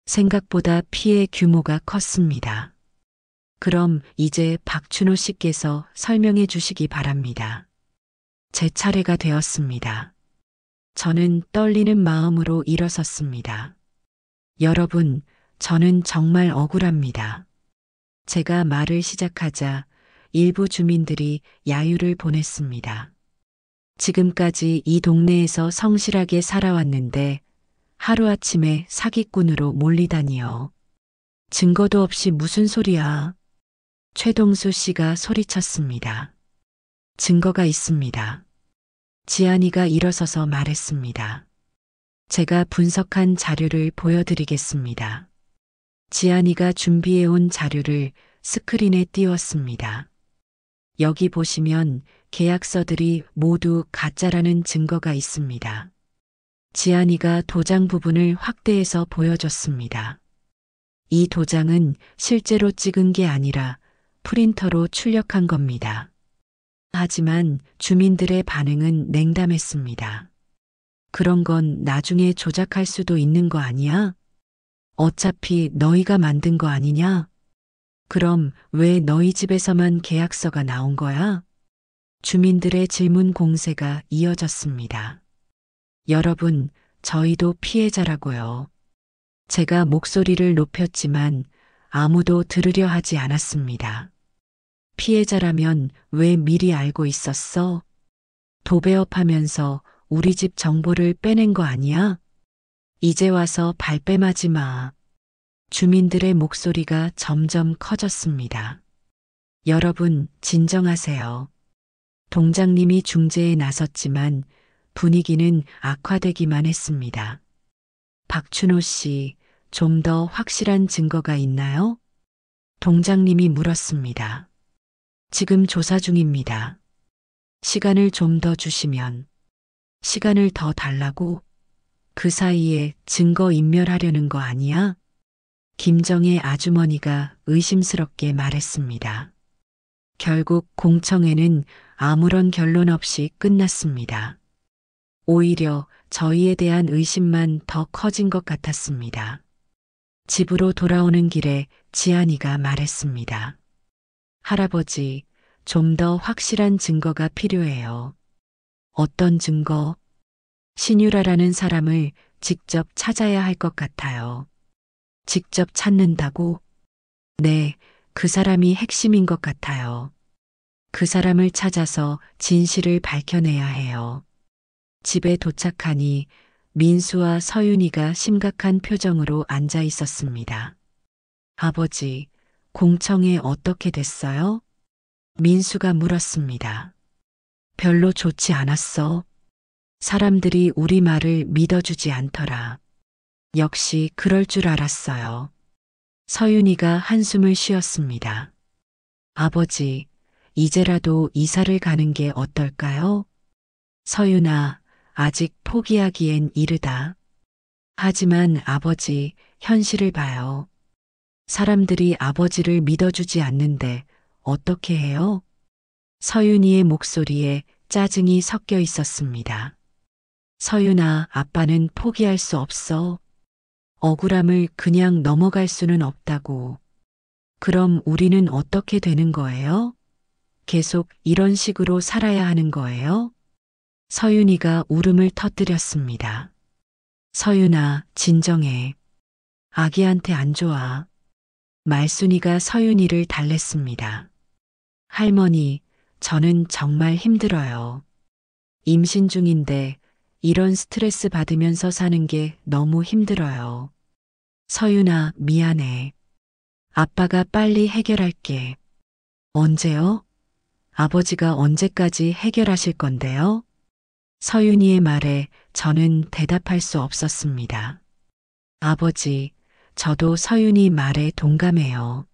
생각보다 피해 규모가 컸습니다. 그럼 이제 박춘호 씨께서 설명해 주시기 바랍니다. 제 차례가 되었습니다. 저는 떨리는 마음으로 일어섰습니다. 여러분, 저는 정말 억울합니다. 제가 말을 시작하자 일부 주민들이 야유를 보냈습니다. 지금까지 이 동네에서 성실하게 살아왔는데 하루아침에 사기꾼으로 몰리다니요. 증거도 없이 무슨 소리야. 최동수 씨가 소리쳤습니다. 증거가 있습니다. 지안이가 일어서서 말했습니다. 제가 분석한 자료를 보여드리겠습니다. 지안이가 준비해온 자료를 스크린에 띄웠습니다. 여기 보시면 계약서들이 모두 가짜라는 증거가 있습니다. 지안이가 도장 부분을 확대해서 보여줬습니다. 이 도장은 실제로 찍은 게 아니라 프린터로 출력한 겁니다. 하지만 주민들의 반응은 냉담했습니다. 그런 건 나중에 조작할 수도 있는 거 아니야? 어차피 너희가 만든 거 아니냐? 그럼 왜 너희 집에서만 계약서가 나온 거야? 주민들의 질문 공세가 이어졌습니다. 여러분, 저희도 피해자라고요. 제가 목소리를 높였지만 아무도 들으려 하지 않았습니다. 피해자라면 왜 미리 알고 있었어? 도배업하면서 우리 집 정보를 빼낸 거 아니야? 이제 와서 발뺌하지 마. 주민들의 목소리가 점점 커졌습니다. 여러분, 진정하세요. 동장님이 중재에 나섰지만 분위기는 악화되기만 했습니다. 박춘호 씨, 좀 더 확실한 증거가 있나요? 동장님이 물었습니다. 지금 조사 중입니다. 시간을 좀 더 주시면. 시간을 더 달라고? 그 사이에 증거 인멸하려는 거 아니야? 김정의 아주머니가 의심스럽게 말했습니다. 결국 공청회는 아무런 결론 없이 끝났습니다. 오히려 저희에 대한 의심만 더 커진 것 같았습니다. 집으로 돌아오는 길에 지안이가 말했습니다. 할아버지, 좀 더 확실한 증거가 필요해요. 어떤 증거? 신유라라는 사람을 직접 찾아야 할 것 같아요. 직접 찾는다고? 네, 그 사람이 핵심인 것 같아요. 그 사람을 찾아서 진실을 밝혀내야 해요. 집에 도착하니 민수와 서윤이가 심각한 표정으로 앉아 있었습니다. 아버지, 공청회 어떻게 됐어요? 민수가 물었습니다. 별로 좋지 않았어. 사람들이 우리 말을 믿어주지 않더라. 역시 그럴 줄 알았어요. 서윤이가 한숨을 쉬었습니다. 아버지, 이제라도 이사를 가는 게 어떨까요? 서윤아, 아직 포기하기엔 이르다. 하지만 아버지, 현실을 봐요. 사람들이 아버지를 믿어주지 않는데 어떻게 해요? 서윤이의 목소리에 짜증이 섞여 있었습니다. 서윤아, 아빠는 포기할 수 없어. 억울함을 그냥 넘어갈 수는 없다고. 그럼 우리는 어떻게 되는 거예요? 계속 이런 식으로 살아야 하는 거예요? 서윤이가 울음을 터뜨렸습니다. 서윤아, 진정해. 아기한테 안 좋아. 말순이가 서윤이를 달랬습니다. 할머니, 저는 정말 힘들어요. 임신 중인데 이런 스트레스 받으면서 사는 게 너무 힘들어요. 서윤아, 미안해. 아빠가 빨리 해결할게. 언제요? 아버지가 언제까지 해결하실 건데요? 서윤이의 말에 저는 대답할 수 없었습니다. 아버지, 저도 서윤이 말에 동감해요.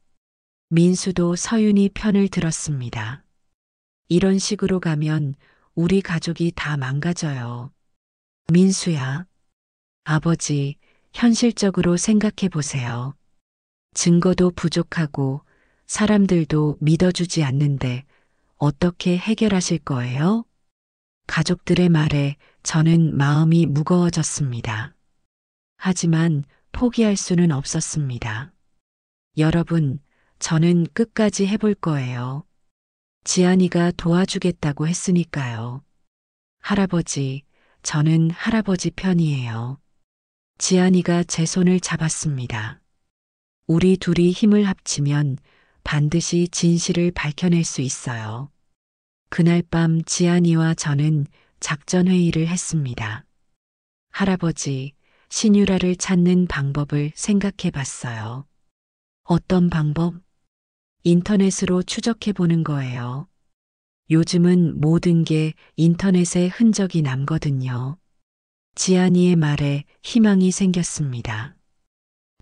민수도 서윤이 편을 들었습니다. 이런 식으로 가면 우리 가족이 다 망가져요. 민수야, 아버지, 현실적으로 생각해 보세요. 증거도 부족하고 사람들도 믿어주지 않는데 어떻게 해결하실 거예요? 가족들의 말에 저는 마음이 무거워졌습니다. 하지만 포기할 수는 없었습니다. 여러분, 저는 끝까지 해볼 거예요. 지안이가 도와주겠다고 했으니까요. 할아버지, 저는 할아버지 편이에요. 지안이가 제 손을 잡았습니다. 우리 둘이 힘을 합치면 반드시 진실을 밝혀낼 수 있어요. 그날 밤 지안이와 저는 작전회의를 했습니다. 할아버지, 신유라를 찾는 방법을 생각해 봤어요. 어떤 방법? 인터넷으로 추적해 보는 거예요. 요즘은 모든 게 인터넷에 흔적이 남거든요. 지안이의 말에 희망이 생겼습니다.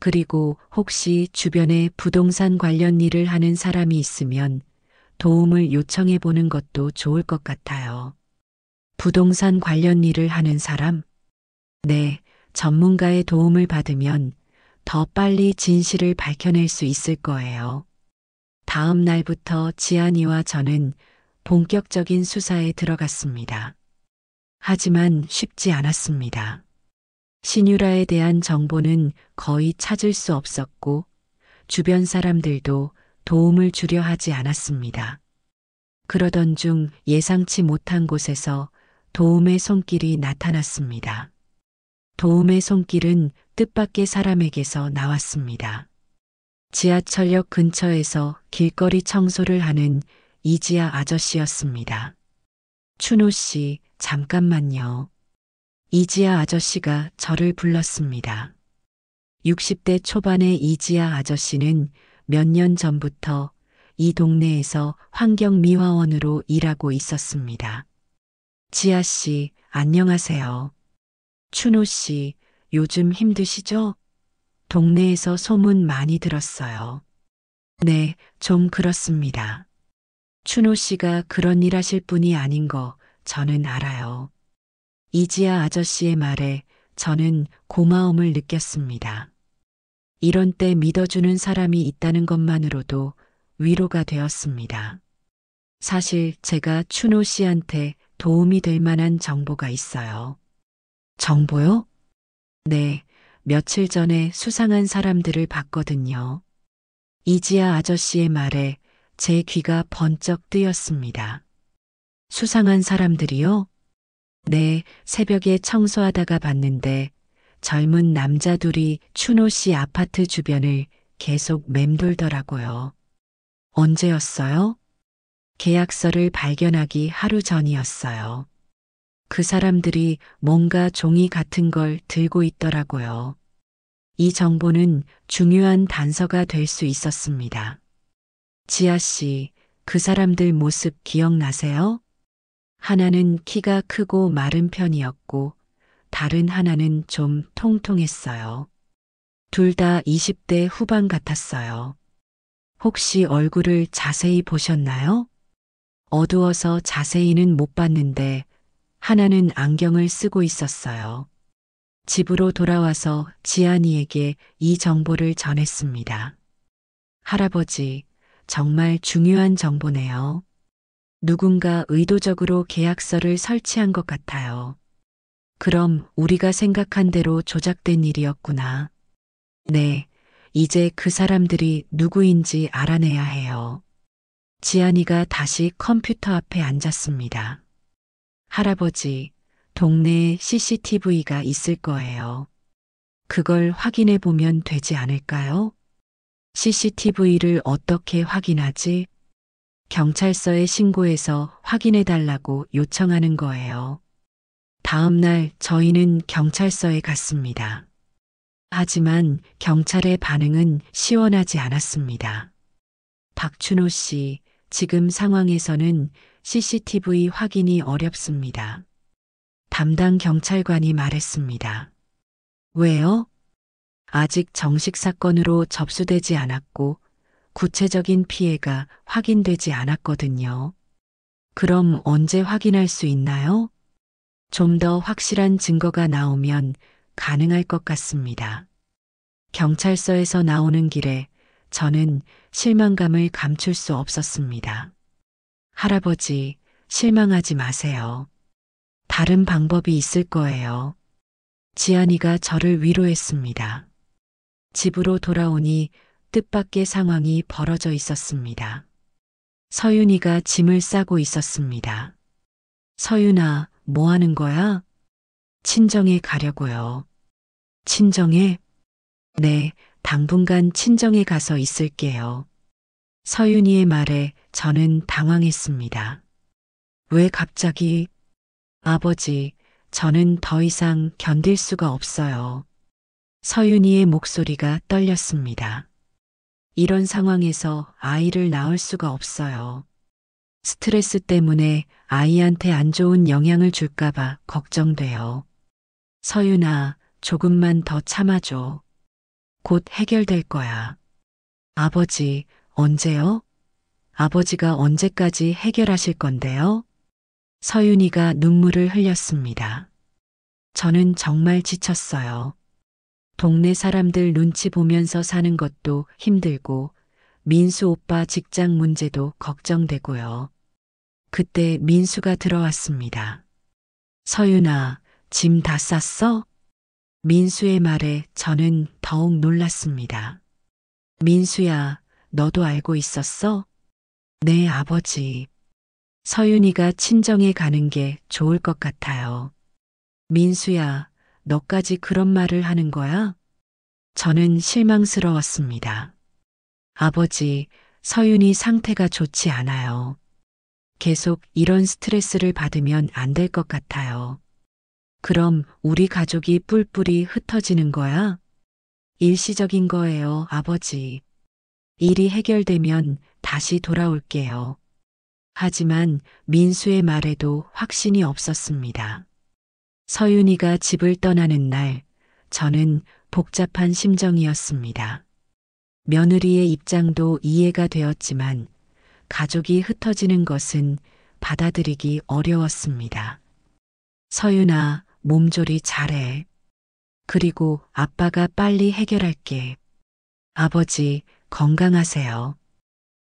그리고 혹시 주변에 부동산 관련 일을 하는 사람이 있으면 도움을 요청해 보는 것도 좋을 것 같아요. 부동산 관련 일을 하는 사람? 네, 전문가의 도움을 받으면 더 빨리 진실을 밝혀낼 수 있을 거예요. 다음 날부터 지안이와 저는 본격적인 수사에 들어갔습니다. 하지만 쉽지 않았습니다. 신유라에 대한 정보는 거의 찾을 수 없었고 주변 사람들도 도움을 주려 하지 않았습니다. 그러던 중 예상치 못한 곳에서 도움의 손길이 나타났습니다. 도움의 손길은 뜻밖의 사람에게서 나왔습니다. 지하철역 근처에서 길거리 청소를 하는 이지아 아저씨였습니다. 춘호 씨, 잠깐만요. 이지아 아저씨가 저를 불렀습니다. 60대 초반의 이지아 아저씨는 몇 년 전부터 이 동네에서 환경미화원으로 일하고 있었습니다. 지아 씨, 안녕하세요. 춘호 씨, 요즘 힘드시죠? 동네에서 소문 많이 들었어요. 네, 좀 그렇습니다. 춘호 씨가 그런 일 하실 분이 아닌 거 저는 알아요. 이지아 아저씨의 말에 저는 고마움을 느꼈습니다. 이런 때 믿어주는 사람이 있다는 것만으로도 위로가 되었습니다. 사실 제가 춘호 씨한테 도움이 될 만한 정보가 있어요. 정보요? 네, 며칠 전에 수상한 사람들을 봤거든요. 이지아 아저씨의 말에 제 귀가 번쩍 뜨였습니다. 수상한 사람들이요? 네, 새벽에 청소하다가 봤는데 젊은 남자 둘이 춘호 씨 아파트 주변을 계속 맴돌더라고요. 언제였어요? 계약서를 발견하기 하루 전이었어요. 그 사람들이 뭔가 종이 같은 걸 들고 있더라고요. 이 정보는 중요한 단서가 될 수 있었습니다. 지아 씨, 그 사람들 모습 기억나세요? 하나는 키가 크고 마른 편이었고, 다른 하나는 좀 통통했어요. 둘 다 20대 후반 같았어요. 혹시 얼굴을 자세히 보셨나요? 어두워서 자세히는 못 봤는데, 하나는 안경을 쓰고 있었어요. 집으로 돌아와서 지안이에게 이 정보를 전했습니다. 할아버지, 정말 중요한 정보네요. 누군가 의도적으로 계약서를 설치한 것 같아요. 그럼 우리가 생각한 대로 조작된 일이었구나. 네, 이제 그 사람들이 누구인지 알아내야 해요. 지안이가 다시 컴퓨터 앞에 앉았습니다. 할아버지, 동네에 CCTV가 있을 거예요. 그걸 확인해 보면 되지 않을까요? CCTV를 어떻게 확인하지? 경찰서에 신고해서 확인해 달라고 요청하는 거예요. 다음 날 저희는 경찰서에 갔습니다. 하지만 경찰의 반응은 시원하지 않았습니다. 박춘호 씨, 지금 상황에서는 CCTV 확인이 어렵습니다. 담당 경찰관이 말했습니다. 왜요? 아직 정식 사건으로 접수되지 않았고 구체적인 피해가 확인되지 않았거든요. 그럼 언제 확인할 수 있나요? 좀 더 확실한 증거가 나오면 가능할 것 같습니다. 경찰서에서 나오는 길에 저는 실망감을 감출 수 없었습니다. 할아버지, 실망하지 마세요. 다른 방법이 있을 거예요. 지안이가 저를 위로했습니다. 집으로 돌아오니 뜻밖의 상황이 벌어져 있었습니다. 서윤이가 짐을 싸고 있었습니다. 서윤아, 뭐 하는 거야? 친정에 가려고요. 친정에? 네, 당분간 친정에 가서 있을게요. 서윤이의 말에 저는 당황했습니다. 왜 갑자기? 아버지, 저는 더 이상 견딜 수가 없어요. 서윤이의 목소리가 떨렸습니다. 이런 상황에서 아이를 낳을 수가 없어요. 스트레스 때문에 아이한테 안 좋은 영향을 줄까봐 걱정돼요. 서윤아, 조금만 더 참아줘. 곧 해결될 거야. 아버지, 언제요? 아버지가 언제까지 해결하실 건데요? 서윤이가 눈물을 흘렸습니다. 저는 정말 지쳤어요. 동네 사람들 눈치 보면서 사는 것도 힘들고 민수 오빠 직장 문제도 걱정되고요. 그때 민수가 들어왔습니다. 서윤아, 짐 다 쌌어? 민수의 말에 저는 더욱 놀랐습니다. 민수야, 너도 알고 있었어? 네, 아버지. 서윤이가 친정에 가는 게 좋을 것 같아요. 민수야, 너까지 그런 말을 하는 거야? 저는 실망스러웠습니다. 아버지, 서윤이 상태가 좋지 않아요. 계속 이런 스트레스를 받으면 안 될 것 같아요. 그럼 우리 가족이 뿔뿔이 흩어지는 거야? 일시적인 거예요, 아버지. 일이 해결되면 다시 돌아올게요. 하지만 민수의 말에도 확신이 없었습니다. 서윤이가 집을 떠나는 날, 저는 복잡한 심정이었습니다. 며느리의 입장도 이해가 되었지만 가족이 흩어지는 것은 받아들이기 어려웠습니다. 서윤아, 몸조리 잘해. 그리고 아빠가 빨리 해결할게. 아버지, 건강하세요.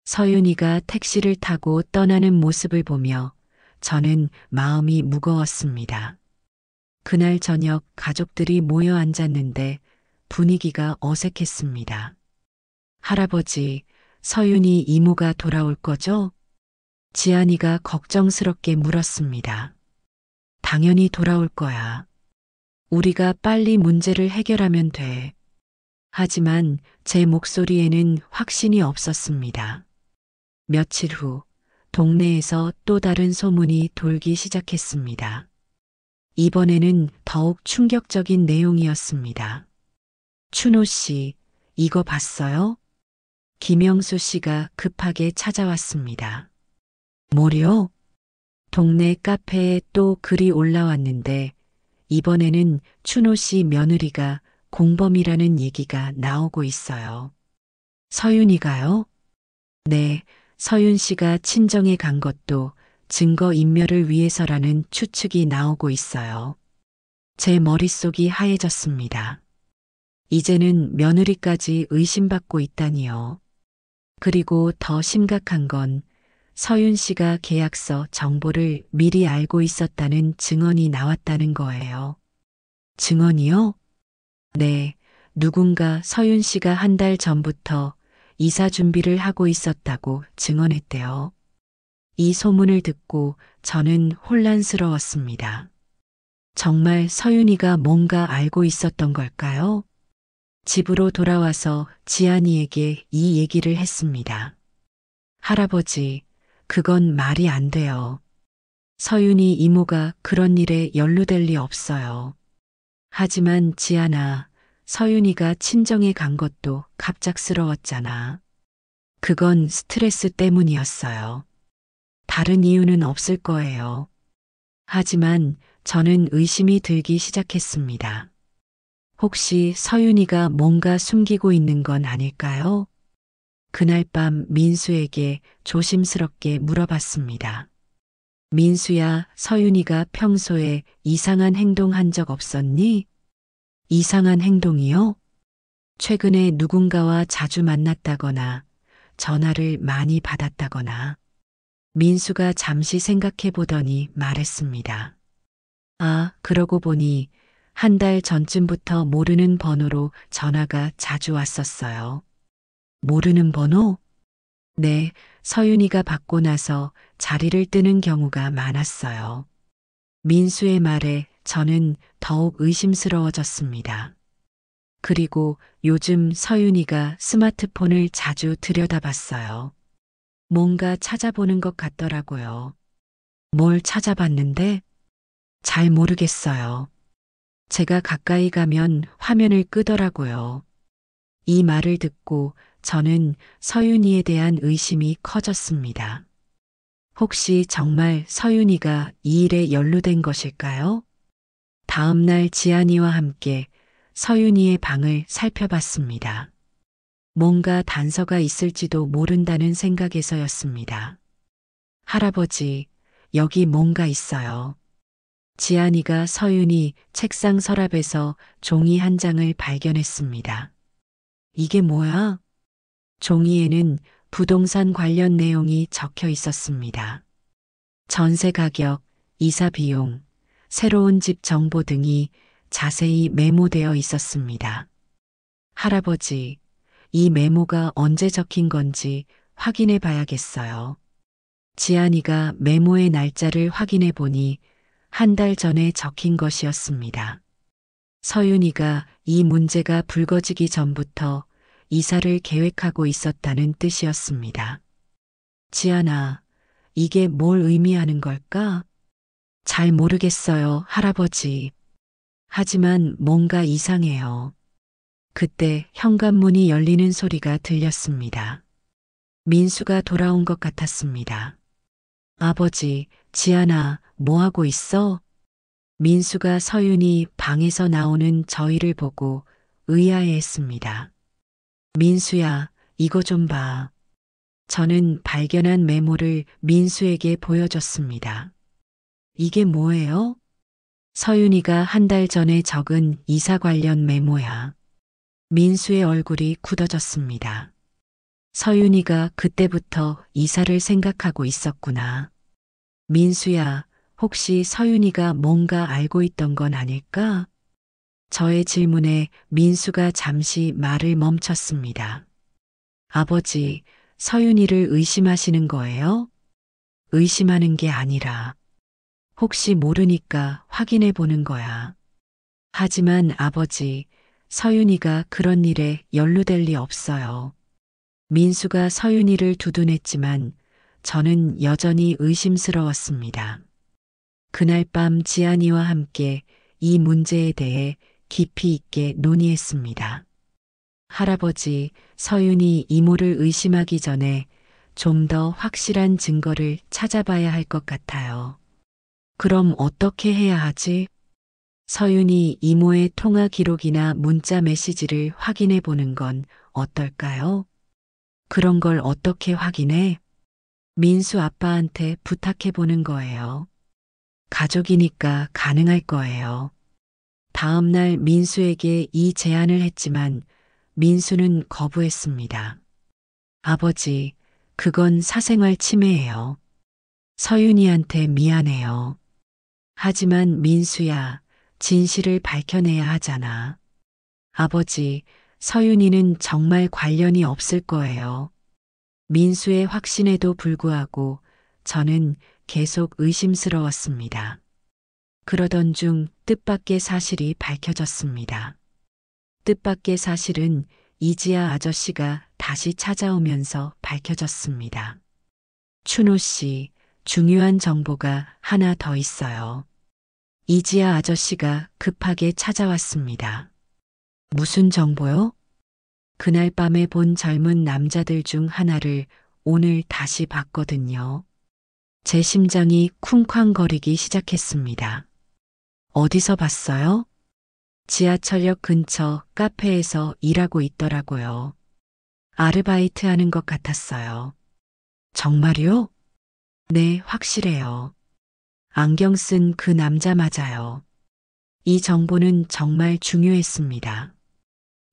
서윤이가 택시를 타고 떠나는 모습을 보며 저는 마음이 무거웠습니다. 그날 저녁 가족들이 모여 앉았는데 분위기가 어색했습니다. 할아버지, 서윤이 이모가 돌아올 거죠? 지안이가 걱정스럽게 물었습니다. 당연히 돌아올 거야. 우리가 빨리 문제를 해결하면 돼. 하지만 제 목소리에는 확신이 없었습니다. 며칠 후 동네에서 또 다른 소문이 돌기 시작했습니다. 이번에는 더욱 충격적인 내용이었습니다. 춘호 씨, 이거 봤어요? 김영수 씨가 급하게 찾아왔습니다. 뭐요? 동네 카페에 또 글이 올라왔는데 이번에는 춘호 씨 며느리가 공범이라는 얘기가 나오고 있어요. 서윤이가요? 네, 서윤 씨가 친정에 간 것도 증거 인멸을 위해서라는 추측이 나오고 있어요. 제 머릿속이 하얘졌습니다. 이제는 며느리까지 의심받고 있다니요. 그리고 더 심각한 건 서윤 씨가 계약서 정보를 미리 알고 있었다는 증언이 나왔다는 거예요. 증언이요? 네, 누군가 서윤 씨가 한 달 전부터 이사 준비를 하고 있었다고 증언했대요. 이 소문을 듣고 저는 혼란스러웠습니다. 정말 서윤이가 뭔가 알고 있었던 걸까요? 집으로 돌아와서 지안이에게 이 얘기를 했습니다. 할아버지, 그건 말이 안 돼요. 서윤이 이모가 그런 일에 연루될 리 없어요. 하지만 지안아, 서윤이가 친정에 간 것도 갑작스러웠잖아. 그건 스트레스 때문이었어요. 다른 이유는 없을 거예요. 하지만 저는 의심이 들기 시작했습니다. 혹시 서윤이가 뭔가 숨기고 있는 건 아닐까요? 그날 밤 민수에게 조심스럽게 물어봤습니다. 민수야, 서윤이가 평소에 이상한 행동 한 적 없었니? 이상한 행동이요? 최근에 누군가와 자주 만났다거나 전화를 많이 받았다거나. 민수가 잠시 생각해 보더니 말했습니다. 아, 그러고 보니 한 달 전쯤부터 모르는 번호로 전화가 자주 왔었어요. 모르는 번호? 네, 서윤이가 받고 나서 자리를 뜨는 경우가 많았어요. 민수의 말에 저는 더욱 의심스러워졌습니다. 그리고 요즘 서윤이가 스마트폰을 자주 들여다봤어요. 뭔가 찾아보는 것 같더라고요. 뭘 찾아봤는데? 잘 모르겠어요. 제가 가까이 가면 화면을 끄더라고요. 이 말을 듣고 저는 서윤이에 대한 의심이 커졌습니다. 혹시 정말 서윤이가 이 일에 연루된 것일까요? 다음 날 지안이와 함께 서윤이의 방을 살펴봤습니다. 뭔가 단서가 있을지도 모른다는 생각에서였습니다. 할아버지, 여기 뭔가 있어요. 지안이가 서윤이 책상 서랍에서 종이 한 장을 발견했습니다. 이게 뭐야? 종이에는 부동산 관련 내용이 적혀 있었습니다. 전세 가격, 이사 비용, 새로운 집 정보 등이 자세히 메모되어 있었습니다. 할아버지, 이 메모가 언제 적힌 건지 확인해 봐야겠어요. 지안이가 메모의 날짜를 확인해 보니 한 달 전에 적힌 것이었습니다. 서윤이가 이 문제가 불거지기 전부터 이사를 계획하고 있었다는 뜻이었습니다. 지안아, 이게 뭘 의미하는 걸까? 잘 모르겠어요, 할아버지. 하지만 뭔가 이상해요. 그때 현관문이 열리는 소리가 들렸습니다. 민수가 돌아온 것 같았습니다. 아버지, 지안아, 뭐 하고 있어? 민수가 서윤이 방에서 나오는 저희를 보고 의아해했습니다. 민수야, 이거 좀 봐. 저는 발견한 메모를 민수에게 보여줬습니다. 이게 뭐예요? 서윤이가 한 달 전에 적은 이사 관련 메모야. 민수의 얼굴이 굳어졌습니다. 서윤이가 그때부터 이사를 생각하고 있었구나. 민수야, 혹시 서윤이가 뭔가 알고 있던 건 아닐까? 저의 질문에 민수가 잠시 말을 멈췄습니다. 아버지, 서윤이를 의심하시는 거예요? 의심하는 게 아니라 혹시 모르니까 확인해 보는 거야. 하지만 아버지, 서윤이가 그런 일에 연루될 리 없어요. 민수가 서윤이를 두둔했지만 저는 여전히 의심스러웠습니다. 그날 밤 지안이와 함께 이 문제에 대해 깊이 있게 논의했습니다. 할아버지, 서윤이 이모를 의심하기 전에 좀 더 확실한 증거를 찾아봐야 할 것 같아요. 그럼 어떻게 해야 하지? 서윤이 이모의 통화 기록이나 문자 메시지를 확인해 보는 건 어떨까요? 그런 걸 어떻게 확인해? 민수 아빠한테 부탁해 보는 거예요. 가족이니까 가능할 거예요. 다음 날 민수에게 이 제안을 했지만 민수는 거부했습니다. 아버지, 그건 사생활 침해예요. 서윤이한테 미안해요. 하지만 민수야, 진실을 밝혀내야 하잖아. 아버지, 서윤이는 정말 관련이 없을 거예요. 민수의 확신에도 불구하고 저는 계속 의심스러웠습니다. 그러던 중 뜻밖의 사실이 밝혀졌습니다. 뜻밖의 사실은 이지아 아저씨가 다시 찾아오면서 밝혀졌습니다. 춘호 씨, 중요한 정보가 하나 더 있어요. 이지아 아저씨가 급하게 찾아왔습니다. 무슨 정보요? 그날 밤에 본 젊은 남자들 중 하나를 오늘 다시 봤거든요. 제 심장이 쿵쾅거리기 시작했습니다. 어디서 봤어요? 지하철역 근처 카페에서 일하고 있더라고요. 아르바이트 하는 것 같았어요. 정말요? 네, 확실해요. 안경 쓴 그 남자 맞아요. 이 정보는 정말 중요했습니다.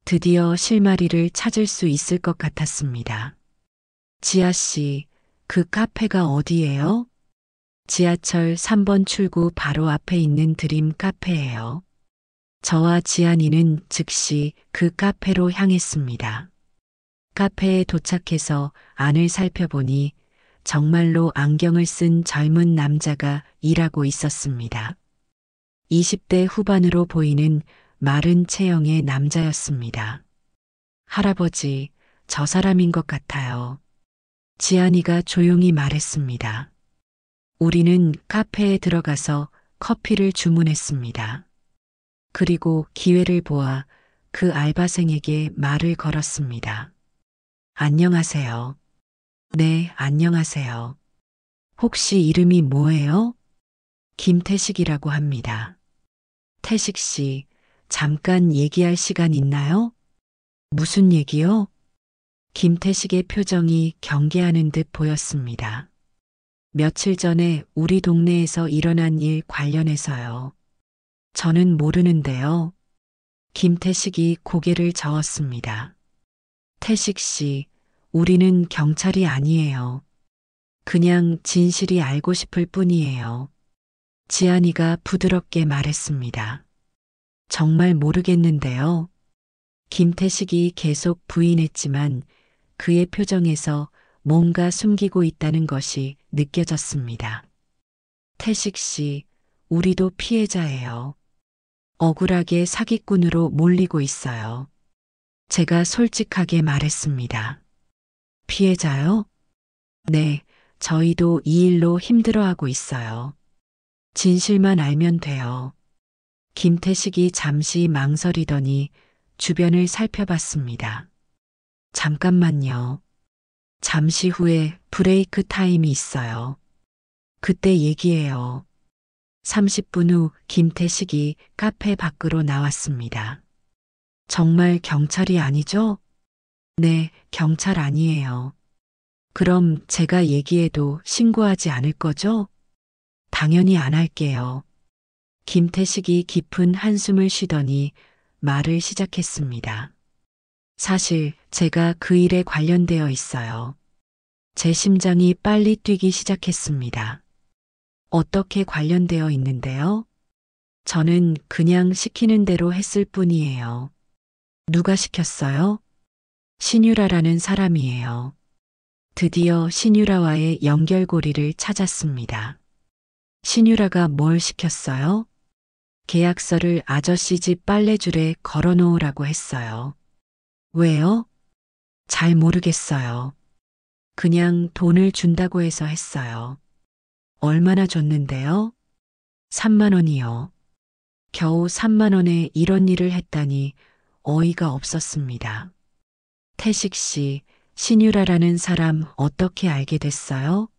드디어 실마리를 찾을 수 있을 것 같았습니다. 지아 씨, 그 카페가 어디예요? 지하철 3번 출구 바로 앞에 있는 드림 카페예요. 저와 지안이는 즉시 그 카페로 향했습니다. 카페에 도착해서 안을 살펴보니 정말로 안경을 쓴 젊은 남자가 일하고 있었습니다. 20대 후반으로 보이는 마른 체형의 남자였습니다. 할아버지, 저 사람인 것 같아요. 지안이가 조용히 말했습니다. 우리는 카페에 들어가서 커피를 주문했습니다. 그리고 기회를 보아 그 알바생에게 말을 걸었습니다. 안녕하세요. 네, 안녕하세요. 혹시 이름이 뭐예요? 김태식이라고 합니다. 태식 씨, 잠깐 얘기할 시간 있나요? 무슨 얘기요? 김태식의 표정이 경계하는 듯 보였습니다. 며칠 전에 우리 동네에서 일어난 일 관련해서요. 저는 모르는데요. 김태식이 고개를 저었습니다. 태식 씨, 우리는 경찰이 아니에요. 그냥 진실이 알고 싶을 뿐이에요. 지안이가 부드럽게 말했습니다. 정말 모르겠는데요. 김태식이 계속 부인했지만 그의 표정에서 뭔가 숨기고 있다는 것이 느껴졌습니다. 태식 씨, 우리도 피해자예요. 억울하게 사기꾼으로 몰리고 있어요. 제가 솔직하게 말했습니다. 피해자요? 네, 저희도 이 일로 힘들어하고 있어요. 진실만 알면 돼요. 김태식이 잠시 망설이더니 주변을 살펴봤습니다. 잠깐만요. 잠시 후에 브레이크 타임이 있어요. 그때 얘기해요. 30분 후 김태식이 카페 밖으로 나왔습니다. 정말 경찰이 아니죠? 네, 경찰 아니에요. 그럼 제가 얘기해도 신고하지 않을 거죠? 당연히 안 할게요. 김태식이 깊은 한숨을 쉬더니 말을 시작했습니다. 사실 제가 그 일에 관련되어 있어요. 제 심장이 빨리 뛰기 시작했습니다. 어떻게 관련되어 있는데요? 저는 그냥 시키는 대로 했을 뿐이에요. 누가 시켰어요? 신유라라는 사람이에요. 드디어 신유라와의 연결고리를 찾았습니다. 신유라가 뭘 시켰어요? 계약서를 아저씨 집 빨래줄에 걸어 놓으라고 했어요. 왜요? 잘 모르겠어요. 그냥 돈을 준다고 해서 했어요. 얼마나 줬는데요? 3만 원이요. 겨우 3만 원에 이런 일을 했다니 어이가 없었습니다. 태식 씨, 신유라라는 사람 어떻게 알게 됐어요?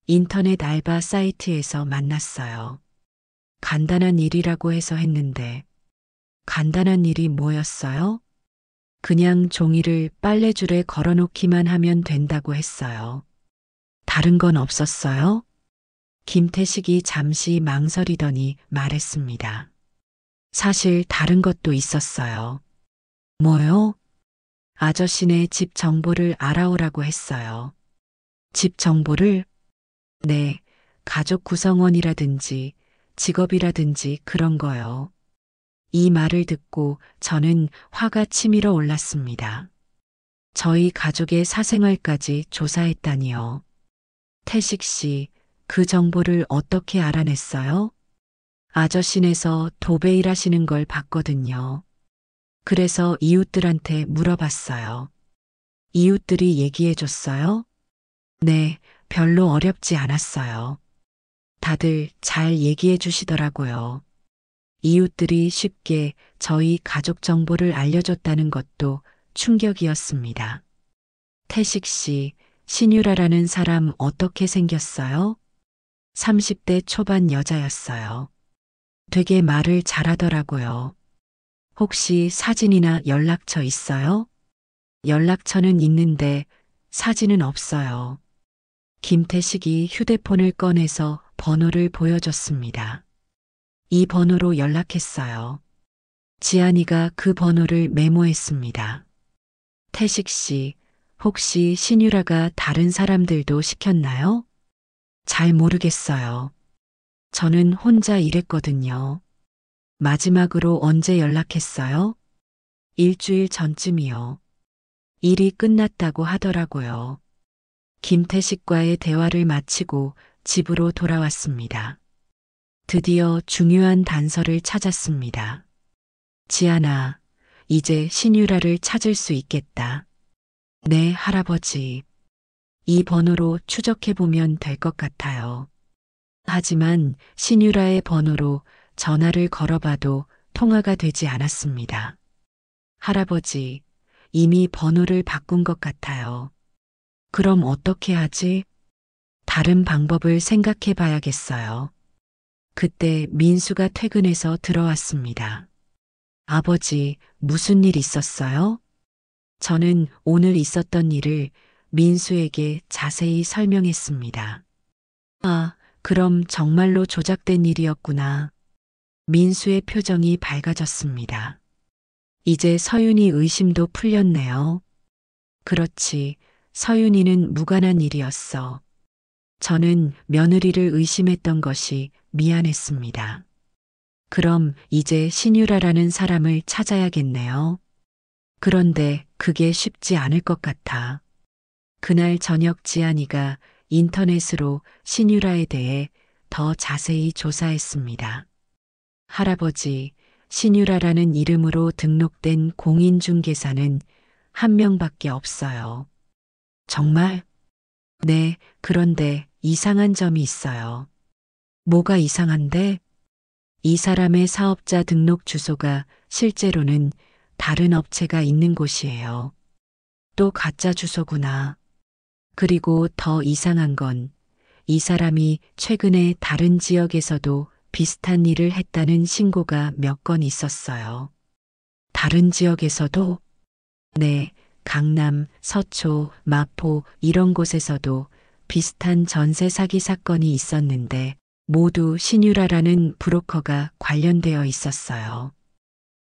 인터넷 알바 사이트에서 만났어요. 간단한 일이라고 해서 했는데, 간단한 일이 뭐였어요? 그냥 종이를 빨래줄에 걸어놓기만 하면 된다고 했어요. 다른 건 없었어요? 김태식이 잠시 망설이더니 말했습니다. 사실 다른 것도 있었어요. 뭐요? 아저씨네 집 정보를 알아오라고 했어요. 집 정보를? 네, 가족 구성원이라든지 직업이라든지 그런 거요. 이 말을 듣고 저는 화가 치밀어 올랐습니다. 저희 가족의 사생활까지 조사했다니요. 태식 씨, 그 정보를 어떻게 알아냈어요? 아저씨네서 도배 일하시는 걸 봤거든요. 그래서 이웃들한테 물어봤어요. 이웃들이 얘기해 줬어요? 네, 별로 어렵지 않았어요. 다들 잘 얘기해 주시더라고요. 이웃들이 쉽게 저희 가족 정보를 알려줬다는 것도 충격이었습니다. 태식 씨, 신유라라는 사람 어떻게 생겼어요? 30대 초반 여자였어요. 되게 말을 잘하더라고요. 혹시 사진이나 연락처 있어요? 연락처는 있는데 사진은 없어요. 김태식이 휴대폰을 꺼내서 번호를 보여줬습니다. 이 번호로 연락했어요. 지안이가 그 번호를 메모했습니다. 태식 씨, 혹시 신유라가 다른 사람들도 시켰나요? 잘 모르겠어요. 저는 혼자 일했거든요. 마지막으로 언제 연락했어요? 일주일 전쯤이요. 일이 끝났다고 하더라고요. 김태식과의 대화를 마치고 집으로 돌아왔습니다. 드디어 중요한 단서를 찾았습니다. 지안아, 이제 신유라를 찾을 수 있겠다. 네, 할아버지. 이 번호로 추적해보면 될 것 같아요. 하지만 신유라의 번호로 전화를 걸어봐도 통화가 되지 않았습니다. 할아버지, 이미 번호를 바꾼 것 같아요. 그럼 어떻게 하지? 다른 방법을 생각해 봐야겠어요. 그때 민수가 퇴근해서 들어왔습니다. 아버지, 무슨 일 있었어요? 저는 오늘 있었던 일을 민수에게 자세히 설명했습니다. 아, 그럼 정말로 조작된 일이었구나. 민수의 표정이 밝아졌습니다. 이제 서윤이 의심도 풀렸네요. 그렇지, 서윤이는 무관한 일이었어. 저는 며느리를 의심했던 것이 미안했습니다. 그럼 이제 신유라라는 사람을 찾아야겠네요. 그런데 그게 쉽지 않을 것 같아. 그날 저녁 지안이가 인터넷으로 신유라에 대해 더 자세히 조사했습니다. 할아버지, 신유라라는 이름으로 등록된 공인중개사는 한 명밖에 없어요. 정말? 네, 그런데 이상한 점이 있어요. 뭐가 이상한데? 이 사람의 사업자 등록 주소가 실제로는 다른 업체가 있는 곳이에요. 또 가짜 주소구나. 그리고 더 이상한 건 이 사람이 최근에 다른 지역에서도 비슷한 일을 했다는 신고가 몇 건 있었어요. 다른 지역에서도? 네, 강남, 서초, 마포 이런 곳에서도 비슷한 전세 사기 사건이 있었는데 모두 신유라라는 브로커가 관련되어 있었어요.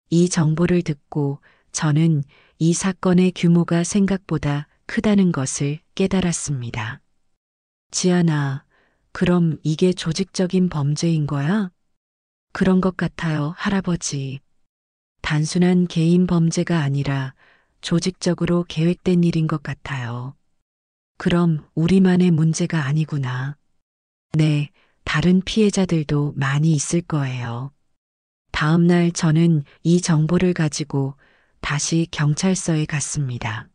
이 정보를 듣고 저는 이 사건의 규모가 생각보다 크다는 것을 깨달았습니다. 지안아, 그럼 이게 조직적인 범죄인 거야? 그런 것 같아요, 할아버지. 단순한 개인 범죄가 아니라 조직적으로 계획된 일인 것 같아요. 그럼 우리만의 문제가 아니구나. 네, 다른 피해자들도 많이 있을 거예요. 다음 날 저는 이 정보를 가지고 다시 경찰서에 갔습니다.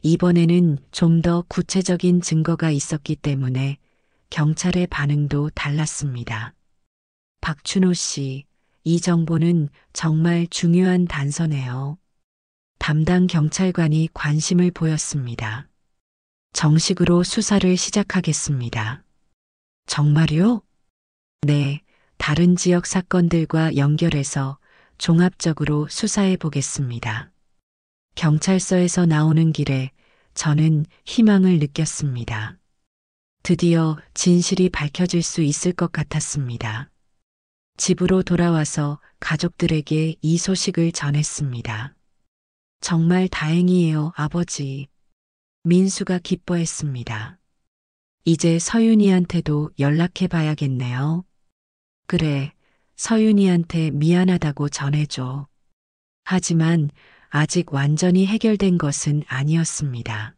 이번에는 좀 더 구체적인 증거가 있었기 때문에 경찰의 반응도 달랐습니다. 박춘호 씨, 이 정보는 정말 중요한 단서네요. 담당 경찰관이 관심을 보였습니다. 정식으로 수사를 시작하겠습니다. 정말요? 네, 다른 지역 사건들과 연결해서 종합적으로 수사해 보겠습니다. 경찰서에서 나오는 길에 저는 희망을 느꼈습니다. 드디어 진실이 밝혀질 수 있을 것 같았습니다. 집으로 돌아와서 가족들에게 이 소식을 전했습니다. 정말 다행이에요, 아버지. 민수가 기뻐했습니다. 이제 서윤이한테도 연락해 봐야겠네요. 그래, 서윤이한테 미안하다고 전해줘. 하지만 아직 완전히 해결된 것은 아니었습니다.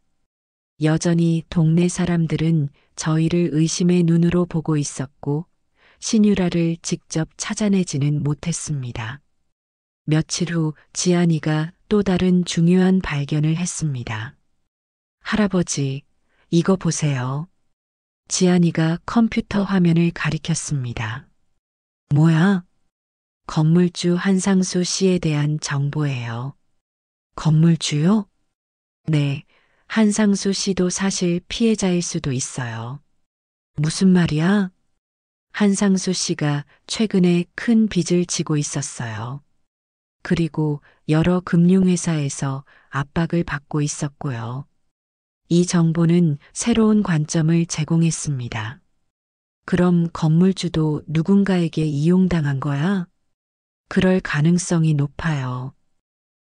여전히 동네 사람들은 저희를 의심의 눈으로 보고 있었고 신유라를 직접 찾아내지는 못했습니다. 며칠 후 지안이가 또 다른 중요한 발견을 했습니다. 할아버지, 이거 보세요. 지안이가 컴퓨터 화면을 가리켰습니다. 뭐야? 건물주 한상수 씨에 대한 정보예요. 건물주요? 네, 한상수 씨도 사실 피해자일 수도 있어요. 무슨 말이야? 한상수 씨가 최근에 큰 빚을 지고 있었어요. 그리고 여러 금융회사에서 압박을 받고 있었고요. 이 정보는 새로운 관점을 제공했습니다. 그럼 건물주도 누군가에게 이용당한 거야? 그럴 가능성이 높아요.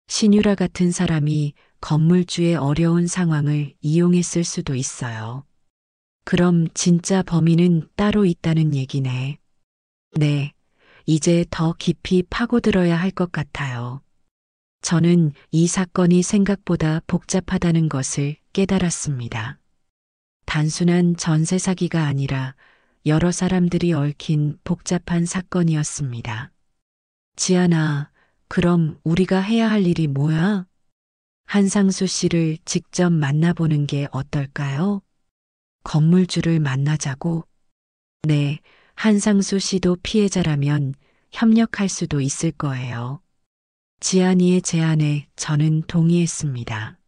신유라 같은 사람이 건물주의 어려운 상황을 이용했을 수도 있어요. 그럼 진짜 범인은 따로 있다는 얘기네. 네, 이제 더 깊이 파고들어야 할 것 같아요. 저는 이 사건이 생각보다 복잡하다는 것을 깨달았습니다. 단순한 전세 사기가 아니라 여러 사람들이 얽힌 복잡한 사건이었습니다. 지안아, 그럼 우리가 해야 할 일이 뭐야? 한상수 씨를 직접 만나보는 게 어떨까요? 건물주를 만나자고? 네, 한상수 씨도 피해자라면 협력할 수도 있을 거예요. 지안이의 제안에 저는 동의했습니다.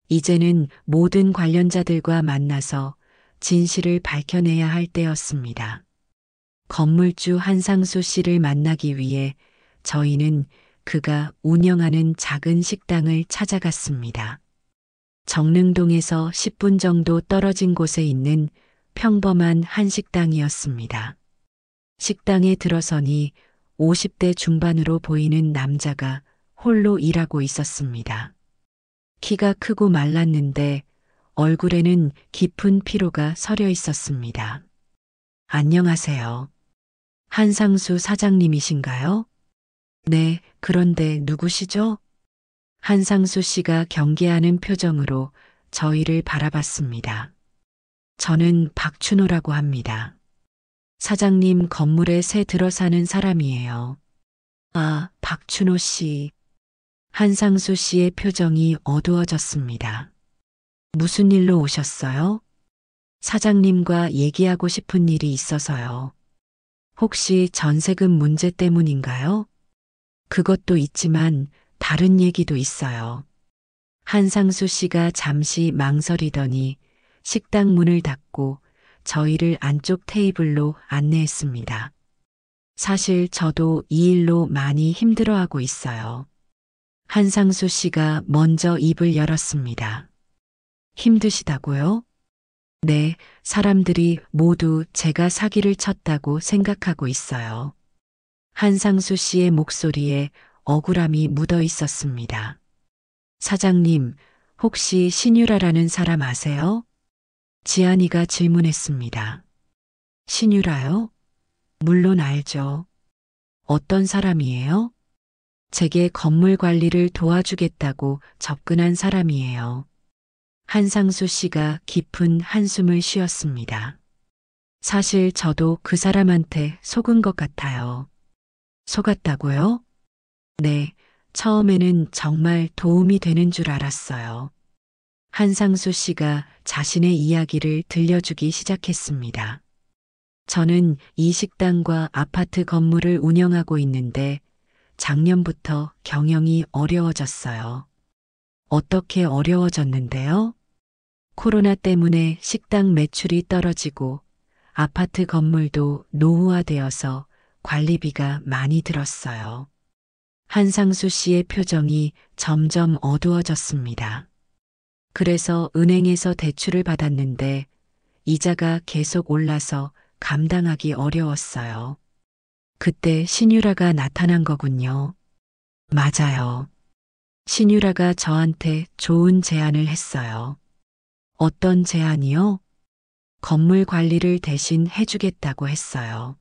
이제는 모든 관련자들과 만나서 진실을 밝혀내야 할 때였습니다. 건물주 한상수 씨를 만나기 위해 저희는 그가 운영하는 작은 식당을 찾아갔습니다. 정릉동에서 10분 정도 떨어진 곳에 있는 평범한 한식당이었습니다. 식당에 들어서니 50대 중반으로 보이는 남자가 홀로 일하고 있었습니다. 키가 크고 말랐는데 얼굴에는 깊은 피로가 서려 있었습니다. 안녕하세요. 한상수 사장님이신가요? 네, 그런데 누구시죠? 한상수 씨가 경계하는 표정으로 저희를 바라봤습니다. 저는 박춘호라고 합니다. 사장님 건물에 새 들어 사는 사람이에요. 아, 박춘호 씨. 한상수 씨의 표정이 어두워졌습니다. 무슨 일로 오셨어요? 사장님과 얘기하고 싶은 일이 있어서요. 혹시 전세금 문제 때문인가요? 그것도 있지만 다른 얘기도 있어요. 한상수 씨가 잠시 망설이더니 식당 문을 닫고 저희를 안쪽 테이블로 안내했습니다. 사실 저도 이 일로 많이 힘들어하고 있어요. 한상수 씨가 먼저 입을 열었습니다. 힘드시다고요? 네, 사람들이 모두 제가 사기를 쳤다고 생각하고 있어요. 한상수 씨의 목소리에 억울함이 묻어 있었습니다. 사장님, 혹시 신유라라는 사람 아세요? 지안이가 질문했습니다. 신유라요? 물론 알죠. 어떤 사람이에요? 제게 건물 관리를 도와주겠다고 접근한 사람이에요. 한상수 씨가 깊은 한숨을 쉬었습니다. 사실 저도 그 사람한테 속은 것 같아요. 속았다고요? 네, 처음에는 정말 도움이 되는 줄 알았어요. 한상수 씨가 자신의 이야기를 들려주기 시작했습니다. 저는 이 식당과 아파트 건물을 운영하고 있는데 작년부터 경영이 어려워졌어요. 어떻게 어려워졌는데요? 코로나 때문에 식당 매출이 떨어지고 아파트 건물도 노후화되어서 관리비가 많이 들었어요. 한상수 씨의 표정이 점점 어두워졌습니다. 그래서 은행에서 대출을 받았는데 이자가 계속 올라서 감당하기 어려웠어요. 그때 신유라가 나타난 거군요. 맞아요. 신유라가 저한테 좋은 제안을 했어요. 어떤 제안이요? 건물 관리를 대신 해주겠다고 했어요.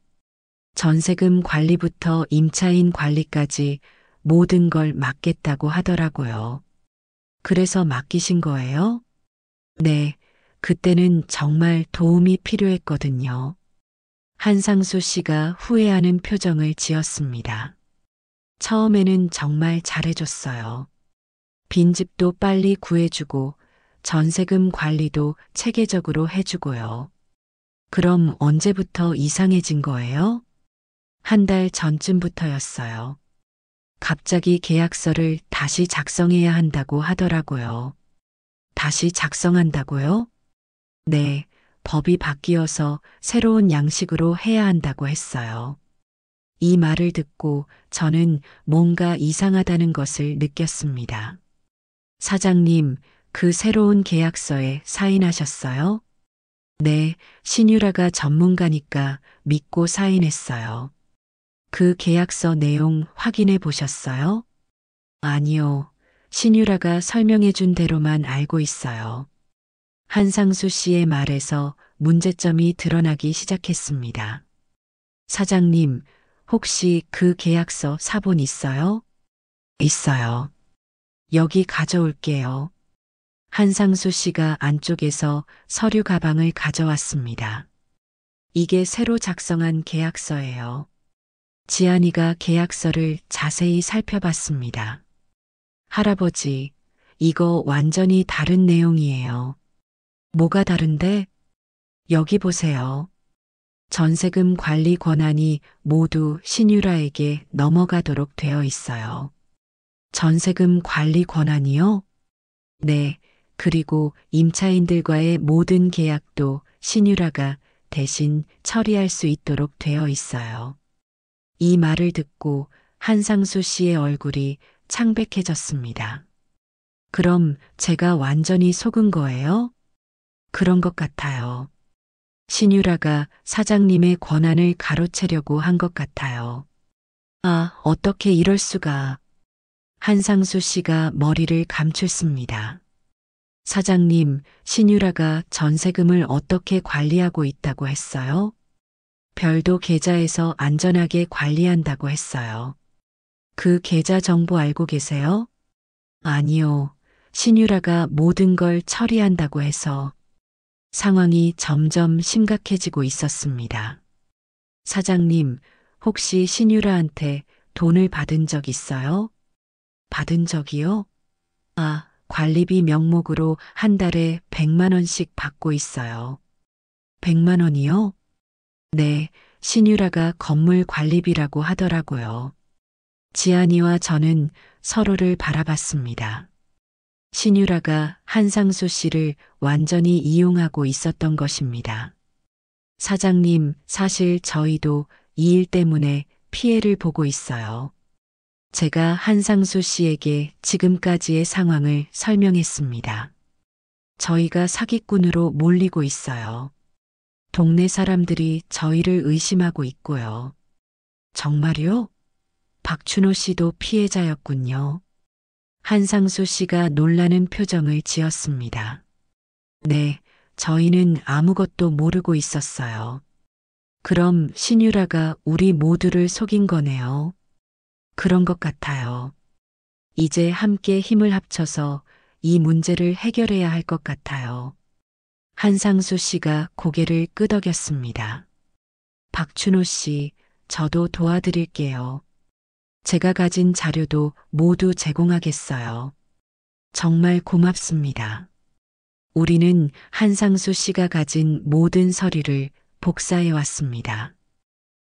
전세금 관리부터 임차인 관리까지 모든 걸 맡겠다고 하더라고요. 그래서 맡기신 거예요? 네, 그때는 정말 도움이 필요했거든요. 한상수 씨가 후회하는 표정을 지었습니다. 처음에는 정말 잘해줬어요. 빈집도 빨리 구해주고 전세금 관리도 체계적으로 해주고요. 그럼 언제부터 이상해진 거예요? 한 달 전쯤부터였어요. 갑자기 계약서를 다시 작성해야 한다고 하더라고요. 다시 작성한다고요? 네, 법이 바뀌어서 새로운 양식으로 해야 한다고 했어요. 이 말을 듣고 저는 뭔가 이상하다는 것을 느꼈습니다. 사장님, 그 새로운 계약서에 사인하셨어요? 네, 신유라가 전문가니까 믿고 사인했어요. 그 계약서 내용 확인해 보셨어요? 아니요. 신유라가 설명해 준 대로만 알고 있어요. 한상수 씨의 말에서 문제점이 드러나기 시작했습니다. 사장님, 혹시 그 계약서 사본 있어요? 있어요. 여기 가져올게요. 한상수 씨가 안쪽에서 서류 가방을 가져왔습니다. 이게 새로 작성한 계약서예요. 지안이가 계약서를 자세히 살펴봤습니다. 할아버지, 이거 완전히 다른 내용이에요. 뭐가 다른데? 여기 보세요. 전세금 관리 권한이 모두 신유라에게 넘어가도록 되어 있어요. 전세금 관리 권한이요? 네, 그리고 임차인들과의 모든 계약도 신유라가 대신 처리할 수 있도록 되어 있어요. 이 말을 듣고 한상수 씨의 얼굴이 창백해졌습니다. 그럼 제가 완전히 속은 거예요? 그런 것 같아요. 신유라가 사장님의 권한을 가로채려고 한 것 같아요. 아, 어떻게 이럴 수가. 한상수 씨가 머리를 감췄습니다. 사장님, 신유라가 전세금을 어떻게 관리하고 있다고 했어요? 별도 계좌에서 안전하게 관리한다고 했어요. 그 계좌 정보 알고 계세요? 아니요. 신유라가 모든 걸 처리한다고 해서 상황이 점점 심각해지고 있었습니다. 사장님, 혹시 신유라한테 돈을 받은 적 있어요? 받은 적이요? 아, 관리비 명목으로 한 달에 100만 원씩 받고 있어요. 100만 원이요? 네, 신유라가 건물 관리비라고 하더라고요. 지안이와 저는 서로를 바라봤습니다. 신유라가 한상수 씨를 완전히 이용하고 있었던 것입니다. 사장님, 사실 저희도 이 일 때문에 피해를 보고 있어요. 제가 한상수 씨에게 지금까지의 상황을 설명했습니다. 저희가 사기꾼으로 몰리고 있어요. 동네 사람들이 저희를 의심하고 있고요. 정말요? 박춘호 씨도 피해자였군요. 한상수 씨가 놀라는 표정을 지었습니다. 네, 저희는 아무것도 모르고 있었어요. 그럼 신유라가 우리 모두를 속인 거네요. 그런 것 같아요. 이제 함께 힘을 합쳐서 이 문제를 해결해야 할 것 같아요. 한상수 씨가 고개를 끄덕였습니다. 박춘호 씨, 저도 도와드릴게요. 제가 가진 자료도 모두 제공하겠어요. 정말 고맙습니다. 우리는 한상수 씨가 가진 모든 서류를 복사해 왔습니다.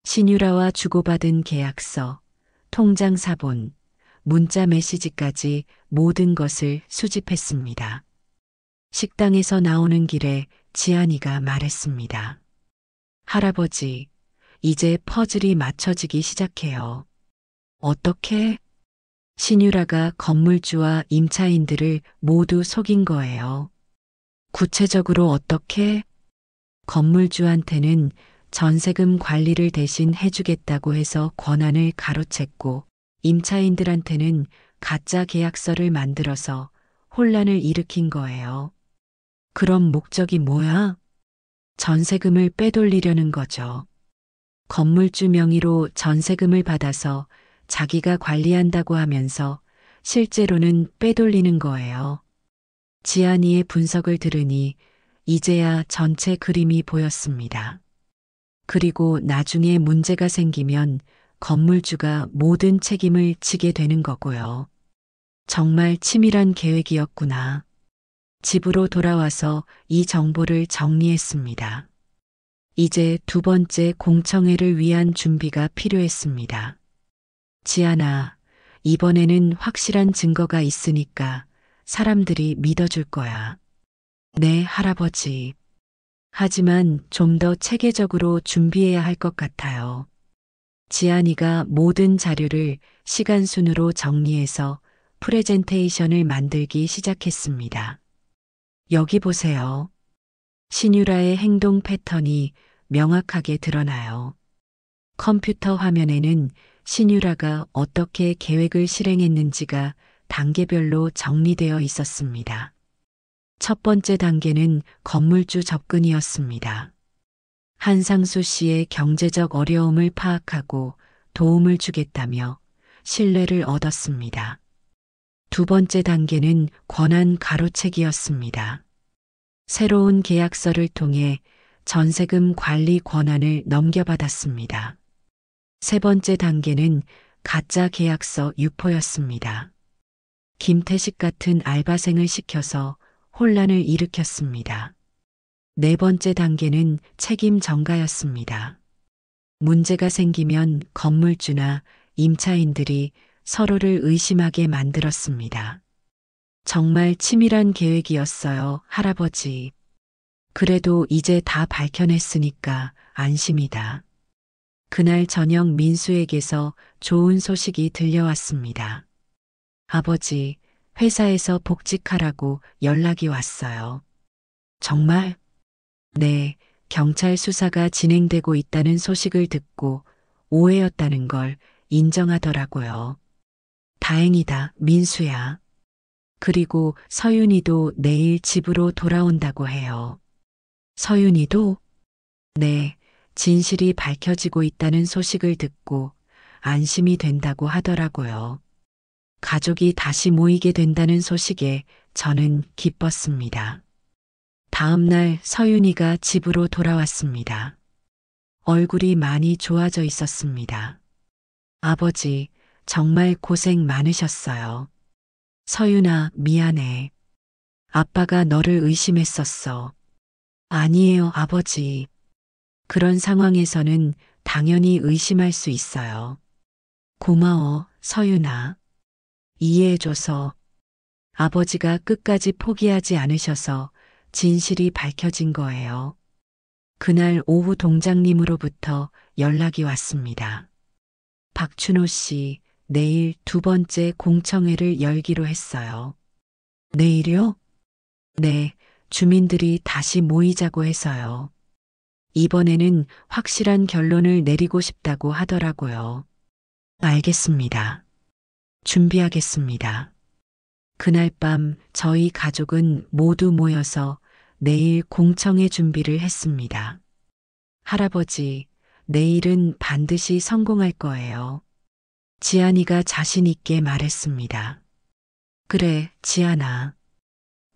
신유라와 주고받은 계약서, 통장 사본, 문자 메시지까지 모든 것을 수집했습니다. 식당에서 나오는 길에 지안이가 말했습니다. 할아버지, 이제 퍼즐이 맞춰지기 시작해요. 어떻게? 신유라가 건물주와 임차인들을 모두 속인 거예요. 구체적으로 어떻게? 건물주한테는 전세금 관리를 대신 해주겠다고 해서 권한을 가로챘고, 임차인들한테는 가짜 계약서를 만들어서 혼란을 일으킨 거예요. 그럼 목적이 뭐야? 전세금을 빼돌리려는 거죠. 건물주 명의로 전세금을 받아서 자기가 관리한다고 하면서 실제로는 빼돌리는 거예요. 지안이의 분석을 들으니 이제야 전체 그림이 보였습니다. 그리고 나중에 문제가 생기면 건물주가 모든 책임을 지게 되는 거고요. 정말 치밀한 계획이었구나. 집으로 돌아와서 이 정보를 정리했습니다. 이제 두 번째 공청회를 위한 준비가 필요했습니다. 지안아, 이번에는 확실한 증거가 있으니까 사람들이 믿어줄 거야. 네, 할아버지. 하지만 좀 더 체계적으로 준비해야 할 것 같아요. 지안이가 모든 자료를 시간 순으로 정리해서 프레젠테이션을 만들기 시작했습니다. 여기 보세요. 신유라의 행동 패턴이 명확하게 드러나요. 컴퓨터 화면에는 신유라가 어떻게 계획을 실행했는지가 단계별로 정리되어 있었습니다. 첫 번째 단계는 건물주 접근이었습니다. 한상수 씨의 경제적 어려움을 파악하고 도움을 주겠다며 신뢰를 얻었습니다. 두 번째 단계는 권한 가로채기였습니다. 새로운 계약서를 통해 전세금 관리 권한을 넘겨받았습니다. 세 번째 단계는 가짜 계약서 유포였습니다. 김태식 같은 알바생을 시켜서 혼란을 일으켰습니다. 네 번째 단계는 책임 전가였습니다. 문제가 생기면 건물주나 임차인들이 서로를 의심하게 만들었습니다. 정말 치밀한 계획이었어요, 할아버지. 그래도 이제 다 밝혀냈으니까 안심이다. 그날 저녁 민수에게서 좋은 소식이 들려왔습니다. 아버지, 회사에서 복직하라고 연락이 왔어요. 정말? 네, 경찰 수사가 진행되고 있다는 소식을 듣고 오해였다는 걸 인정하더라고요. 다행이다, 민수야. 그리고 서윤이도 내일 집으로 돌아온다고 해요. 서윤이도? 네, 진실이 밝혀지고 있다는 소식을 듣고 안심이 된다고 하더라고요. 가족이 다시 모이게 된다는 소식에 저는 기뻤습니다. 다음 날 서윤이가 집으로 돌아왔습니다. 얼굴이 많이 좋아져 있었습니다. 아버지, 정말 고생 많으셨어요. 서윤아, 미안해. 아빠가 너를 의심했었어. 아니에요, 아버지. 그런 상황에서는 당연히 의심할 수 있어요. 고마워, 서윤아. 이해해줘서. 아버지가 끝까지 포기하지 않으셔서 진실이 밝혀진 거예요. 그날 오후 동장님으로부터 연락이 왔습니다. 박춘호 씨, 내일 두 번째 공청회를 열기로 했어요. 내일요? 네, 주민들이 다시 모이자고 해서요. 이번에는 확실한 결론을 내리고 싶다고 하더라고요. 알겠습니다. 준비하겠습니다. 그날 밤 저희 가족은 모두 모여서 내일 공청회 준비를 했습니다. 할아버지, 내일은 반드시 성공할 거예요. 지안이가 자신 있게 말했습니다. 그래, 지안아.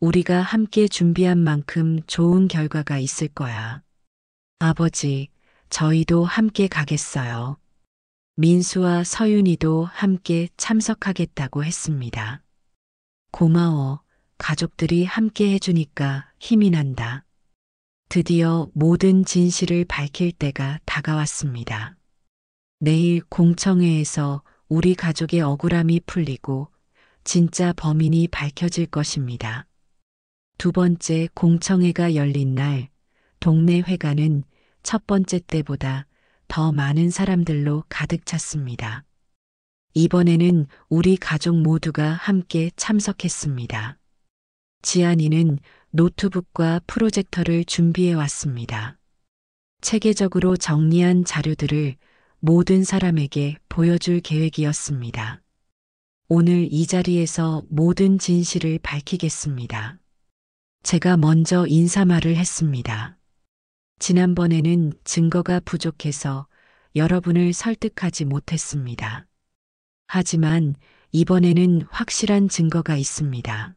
우리가 함께 준비한 만큼 좋은 결과가 있을 거야. 아버지, 저희도 함께 가겠어요. 민수와 서윤이도 함께 참석하겠다고 했습니다. 고마워. 가족들이 함께 해주니까 힘이 난다. 드디어 모든 진실을 밝힐 때가 다가왔습니다. 내일 공청회에서 우리 가족의 억울함이 풀리고 진짜 범인이 밝혀질 것입니다. 두 번째 공청회가 열린 날, 동네 회관은 첫 번째 때보다 더 많은 사람들로 가득 찼습니다. 이번에는 우리 가족 모두가 함께 참석했습니다. 지안이는 노트북과 프로젝터를 준비해 왔습니다. 체계적으로 정리한 자료들을 모든 사람에게 보여줄 계획이었습니다. 오늘 이 자리에서 모든 진실을 밝히겠습니다. 제가 먼저 인사말을 했습니다. 지난번에는 증거가 부족해서 여러분을 설득하지 못했습니다. 하지만 이번에는 확실한 증거가 있습니다.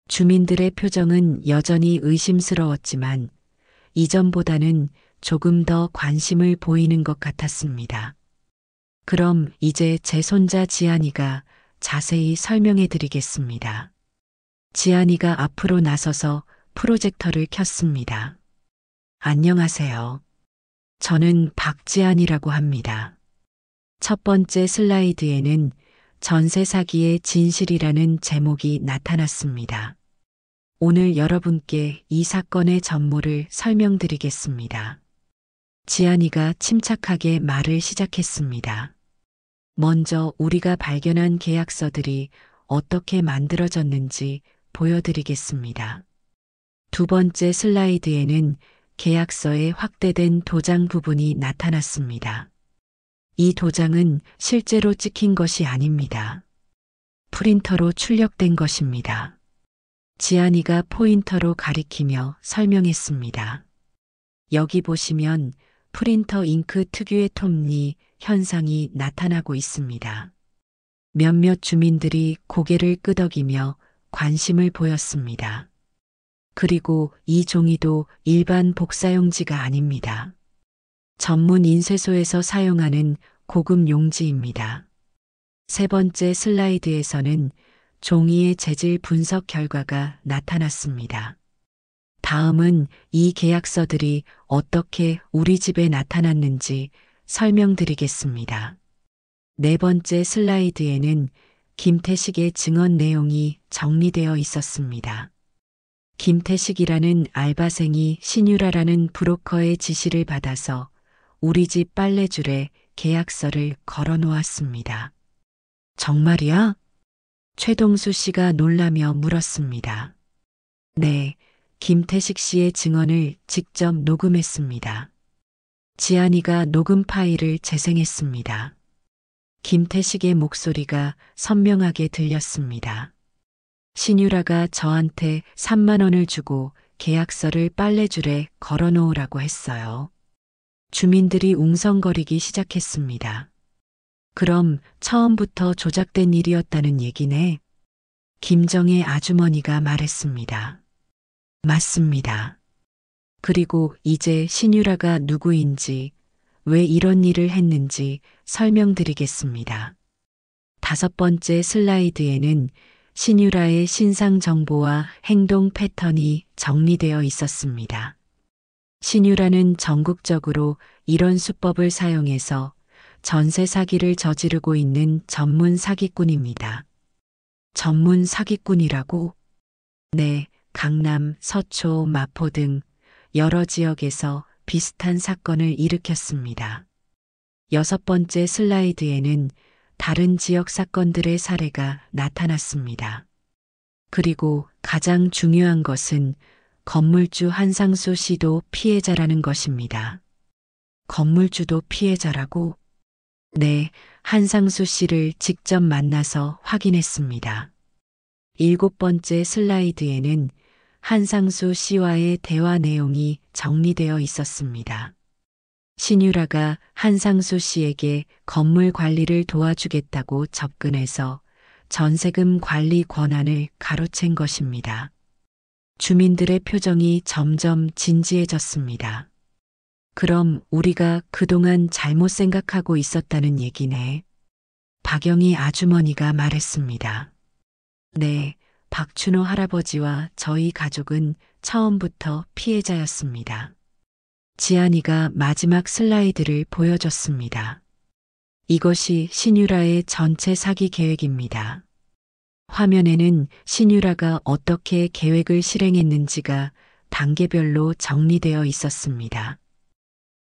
주민들의 표정은 여전히 의심스러웠지만 이전보다는 조금 더 관심을 보이는 것 같았습니다. 그럼 이제 제 손자 지안이가 자세히 설명해 드리겠습니다. 지안이가 앞으로 나서서 프로젝터를 켰습니다. 안녕하세요. 저는 박지안이라고 합니다. 첫 번째 슬라이드에는 전세 사기의 진실이라는 제목이 나타났습니다. 오늘 여러분께 이 사건의 전모를 설명드리겠습니다. 지안이가 침착하게 말을 시작했습니다. 먼저 우리가 발견한 계약서들이 어떻게 만들어졌는지 보여드리겠습니다. 두 번째 슬라이드에는 계약서의 확대된 도장 부분이 나타났습니다. 이 도장은 실제로 찍힌 것이 아닙니다. 프린터로 출력된 것입니다. 지안이가 포인터로 가리키며 설명했습니다. 여기 보시면 프린터 잉크 특유의 톱니 현상이 나타나고 있습니다. 몇몇 주민들이 고개를 끄덕이며 관심을 보였습니다. 그리고 이 종이도 일반 복사용지가 아닙니다. 전문 인쇄소에서 사용하는 고급 용지입니다. 세 번째 슬라이드에서는 종이의 재질 분석 결과가 나타났습니다. 다음은 이 계약서들이 어떻게 우리 집에 나타났는지 설명드리겠습니다. 네 번째 슬라이드에는 김태식의 증언 내용이 정리되어 있었습니다. 김태식이라는 알바생이 신유라라는 브로커의 지시를 받아서 우리 집 빨래줄에 계약서를 걸어 놓았습니다. 정말이야? 최동수 씨가 놀라며 물었습니다. 네, 김태식 씨의 증언을 직접 녹음했습니다. 지안이가 녹음 파일을 재생했습니다. 김태식의 목소리가 선명하게 들렸습니다. 신유라가 저한테 3만 원을 주고 계약서를 빨래줄에 걸어 놓으라고 했어요. 주민들이 웅성거리기 시작했습니다. 그럼 처음부터 조작된 일이었다는 얘기네. 김정의 아주머니가 말했습니다. 맞습니다. 그리고 이제 신유라가 누구인지, 왜 이런 일을 했는지 설명드리겠습니다. 다섯 번째 슬라이드에는 신유라의 신상 정보와 행동 패턴이 정리되어 있었습니다. 신유라는 전국적으로 이런 수법을 사용해서 전세 사기를 저지르고 있는 전문 사기꾼입니다. 전문 사기꾼이라고? 네, 강남, 서초, 마포 등 여러 지역에서 비슷한 사건을 일으켰습니다. 여섯 번째 슬라이드에는 다른 지역 사건들의 사례가 나타났습니다. 그리고 가장 중요한 것은 건물주 한상수 씨도 피해자라는 것입니다. 건물주도 피해자라고? 네, 한상수 씨를 직접 만나서 확인했습니다. 7번째 슬라이드에는 한상수 씨와의 대화 내용이 정리되어 있었습니다. 신유라가 한상수 씨에게 건물 관리를 도와주겠다고 접근해서 전세금 관리 권한을 가로챈 것입니다. 주민들의 표정이 점점 진지해졌습니다. 그럼 우리가 그동안 잘못 생각하고 있었다는 얘기네. 박영희 아주머니가 말했습니다. 네, 박춘호 할아버지와 저희 가족은 처음부터 피해자였습니다. 지안이가 마지막 슬라이드를 보여줬습니다. 이것이 신유라의 전체 사기 계획입니다. 화면에는 신유라가 어떻게 계획을 실행했는지가 단계별로 정리되어 있었습니다.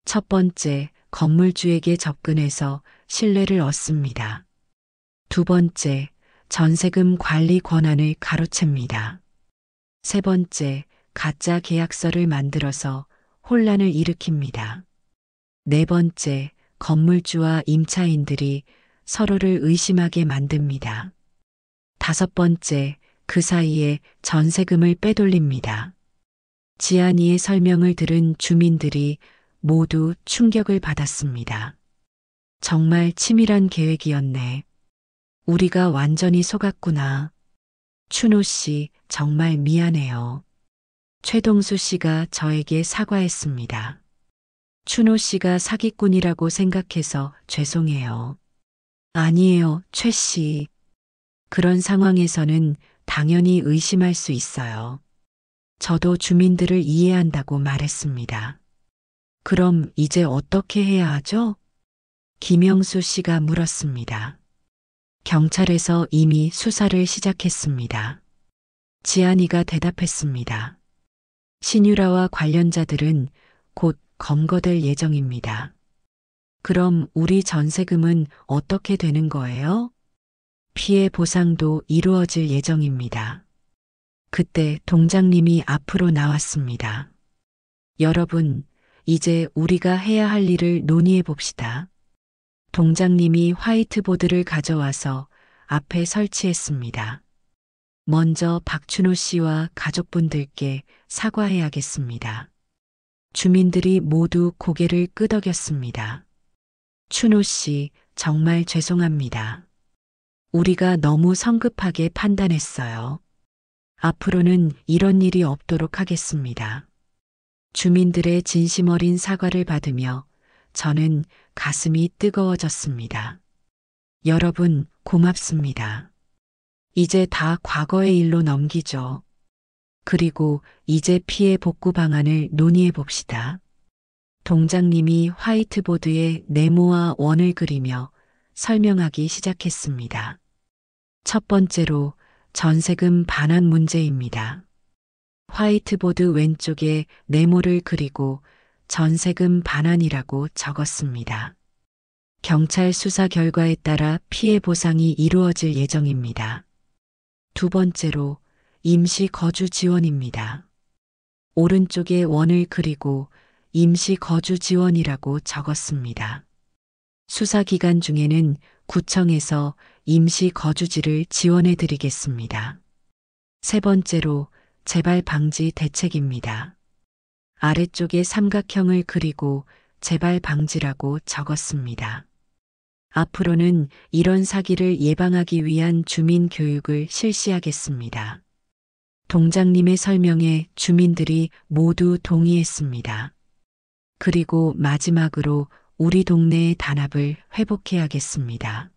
첫 번째, 건물주에게 접근해서 신뢰를 얻습니다. 두 번째, 전세금 관리 권한을 가로챕니다. 세 번째, 가짜 계약서를 만들어서 혼란을 일으킵니다. 네 번째, 건물주와 임차인들이 서로를 의심하게 만듭니다. 다섯 번째, 그 사이에 전세금을 빼돌립니다. 지안이의 설명을 들은 주민들이 모두 충격을 받았습니다. 정말 치밀한 계획이었네. 우리가 완전히 속았구나. 춘호 씨, 정말 미안해요. 최동수 씨가 저에게 사과했습니다. 춘호 씨가 사기꾼이라고 생각해서 죄송해요. 아니에요, 최 씨. 그런 상황에서는 당연히 의심할 수 있어요. 저도 주민들을 이해한다고 말했습니다. 그럼 이제 어떻게 해야 하죠? 김영수 씨가 물었습니다. 경찰에서 이미 수사를 시작했습니다. 지안이가 대답했습니다. 신유라와 관련자들은 곧 검거될 예정입니다. 그럼 우리 전세금은 어떻게 되는 거예요? 피해 보상도 이루어질 예정입니다. 그때 동장님이 앞으로 나왔습니다. 여러분, 이제 우리가 해야 할 일을 논의해 봅시다. 동장님이 화이트보드를 가져와서 앞에 설치했습니다. 먼저 박춘호 씨와 가족분들께 사과해야겠습니다. 주민들이 모두 고개를 끄덕였습니다. 춘호 씨, 정말 죄송합니다. 우리가 너무 성급하게 판단했어요. 앞으로는 이런 일이 없도록 하겠습니다. 주민들의 진심 어린 사과를 받으며 저는 가슴이 뜨거워졌습니다. 여러분, 고맙습니다. 이제 다 과거의 일로 넘기죠. 그리고 이제 피해 복구 방안을 논의해 봅시다. 동장님이 화이트보드에 네모와 원을 그리며 설명하기 시작했습니다. 첫 번째로 전세금 반환 문제입니다. 화이트보드 왼쪽에 네모를 그리고 전세금 반환이라고 적었습니다. 경찰 수사 결과에 따라 피해 보상이 이루어질 예정입니다. 두 번째로 임시 거주 지원입니다. 오른쪽에 원을 그리고 임시 거주 지원이라고 적었습니다. 수사 기간 중에는 구청에서 임시 거주지를 지원해 드리겠습니다. 세 번째로 재발 방지 대책입니다. 아래쪽에 삼각형을 그리고 재발 방지라고 적었습니다. 앞으로는 이런 사기를 예방하기 위한 주민 교육을 실시하겠습니다. 동장님의 설명에 주민들이 모두 동의했습니다. 그리고 마지막으로 우리 동네의 단합을 회복해야겠습니다.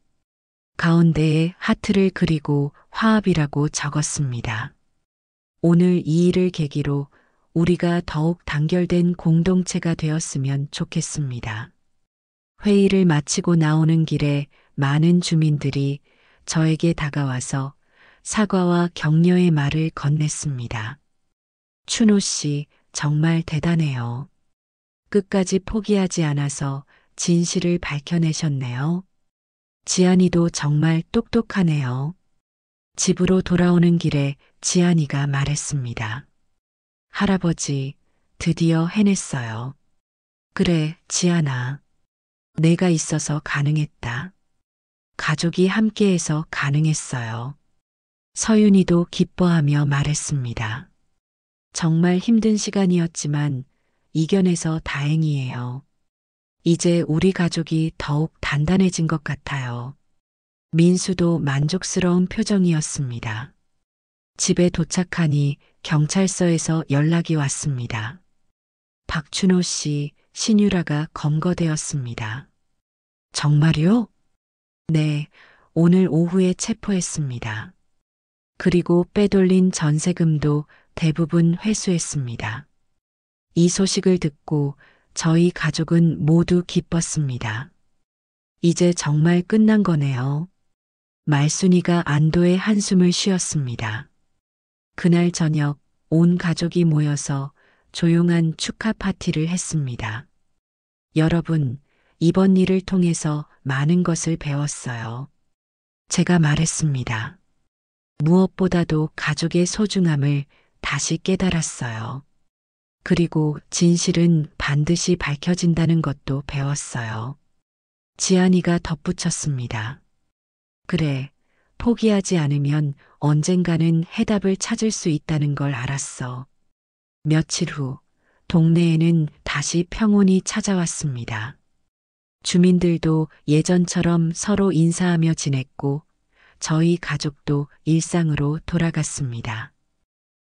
가운데에 하트를 그리고 화합이라고 적었습니다. 오늘 이 일을 계기로 우리가 더욱 단결된 공동체가 되었으면 좋겠습니다. 회의를 마치고 나오는 길에 많은 주민들이 저에게 다가와서 사과와 격려의 말을 건넸습니다. 춘호 씨, 정말 대단해요. 끝까지 포기하지 않아서 진실을 밝혀내셨네요. 지안이도 정말 똑똑하네요. 집으로 돌아오는 길에 지안이가 말했습니다. 할아버지, 드디어 해냈어요. 그래, 지안아. 내가 있어서 가능했다. 가족이 함께해서 가능했어요. 서윤이도 기뻐하며 말했습니다. 정말 힘든 시간이었지만 이겨내서 다행이에요. 이제 우리 가족이 더욱 단단해진 것 같아요. 민수도 만족스러운 표정이었습니다. 집에 도착하니 경찰서에서 연락이 왔습니다. 박춘호 씨, 신유라가 검거되었습니다. 정말요? 네, 오늘 오후에 체포했습니다. 그리고 빼돌린 전세금도 대부분 회수했습니다. 이 소식을 듣고 저희 가족은 모두 기뻤습니다. 이제 정말 끝난 거네요. 말순이가 안도의 한숨을 쉬었습니다. 그날 저녁 온 가족이 모여서 조용한 축하 파티를 했습니다. 여러분, 이번 일을 통해서 많은 것을 배웠어요. 제가 말했습니다. 무엇보다도 가족의 소중함을 다시 깨달았어요. 그리고 진실은 반드시 밝혀진다는 것도 배웠어요. 지안이가 덧붙였습니다. 그래, 포기하지 않으면 언젠가는 해답을 찾을 수 있다는 걸 알았어. 며칠 후, 동네에는 다시 평온이 찾아왔습니다. 주민들도 예전처럼 서로 인사하며 지냈고, 저희 가족도 일상으로 돌아갔습니다.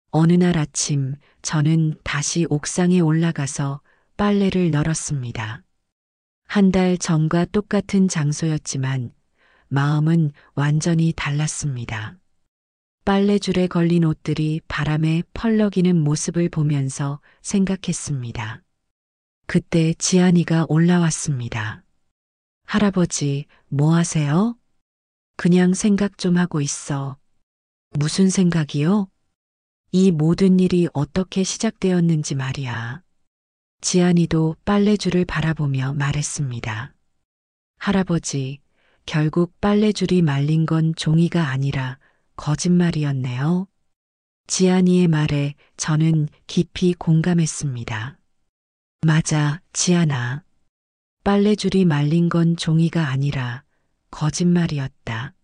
어느 날 아침, 저는 다시 옥상에 올라가서 빨래를 널었습니다. 한 달 전과 똑같은 장소였지만, 마음은 완전히 달랐습니다. 빨래줄에 걸린 옷들이 바람에 펄럭이는 모습을 보면서 생각했습니다. 그때 지안이가 올라왔습니다. 할아버지, 뭐 하세요? 그냥 생각 좀 하고 있어. 무슨 생각이요? 이 모든 일이 어떻게 시작되었는지 말이야. 지안이도 빨래줄을 바라보며 말했습니다. 할아버지, 결국 빨래줄이 말린 건 종이가 아니라 거짓말이었네요. 지안이의 말에 저는 깊이 공감했습니다. 맞아, 지안아. 빨래줄이 말린 건 종이가 아니라 거짓말이었다.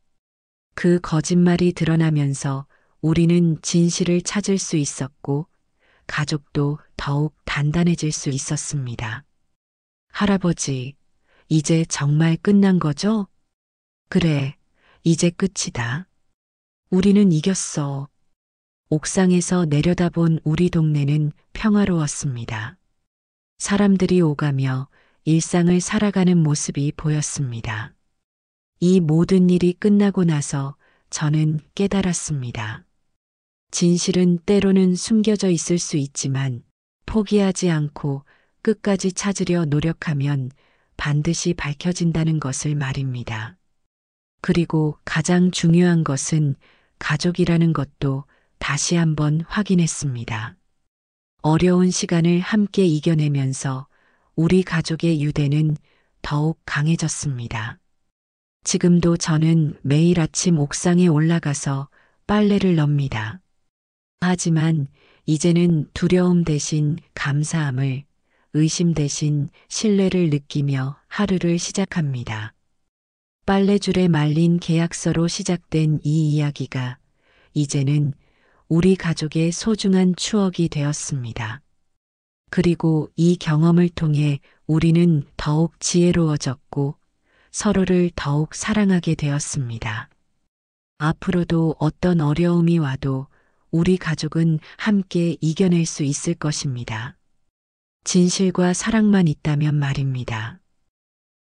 그 거짓말이 드러나면서 우리는 진실을 찾을 수 있었고 가족도 더욱 단단해질 수 있었습니다. 할아버지, 이제 정말 끝난 거죠? 그래, 이제 끝이다. 우리는 이겼어. 옥상에서 내려다본 우리 동네는 평화로웠습니다. 사람들이 오가며 일상을 살아가는 모습이 보였습니다. 이 모든 일이 끝나고 나서 저는 깨달았습니다. 진실은 때로는 숨겨져 있을 수 있지만 포기하지 않고 끝까지 찾으려 노력하면 반드시 밝혀진다는 것을 말입니다. 그리고 가장 중요한 것은 가족이라는 것도 다시 한번 확인했습니다. 어려운 시간을 함께 이겨내면서 우리 가족의 유대는 더욱 강해졌습니다. 지금도 저는 매일 아침 옥상에 올라가서 빨래를 놉니다. 하지만 이제는 두려움 대신 감사함을, 의심 대신 신뢰를 느끼며 하루를 시작합니다. 빨래줄에 말린 계약서로 시작된 이 이야기가 이제는 우리 가족의 소중한 추억이 되었습니다. 그리고 이 경험을 통해 우리는 더욱 지혜로워졌고 서로를 더욱 사랑하게 되었습니다. 앞으로도 어떤 어려움이 와도 우리 가족은 함께 이겨낼 수 있을 것입니다. 진실과 사랑만 있다면 말입니다.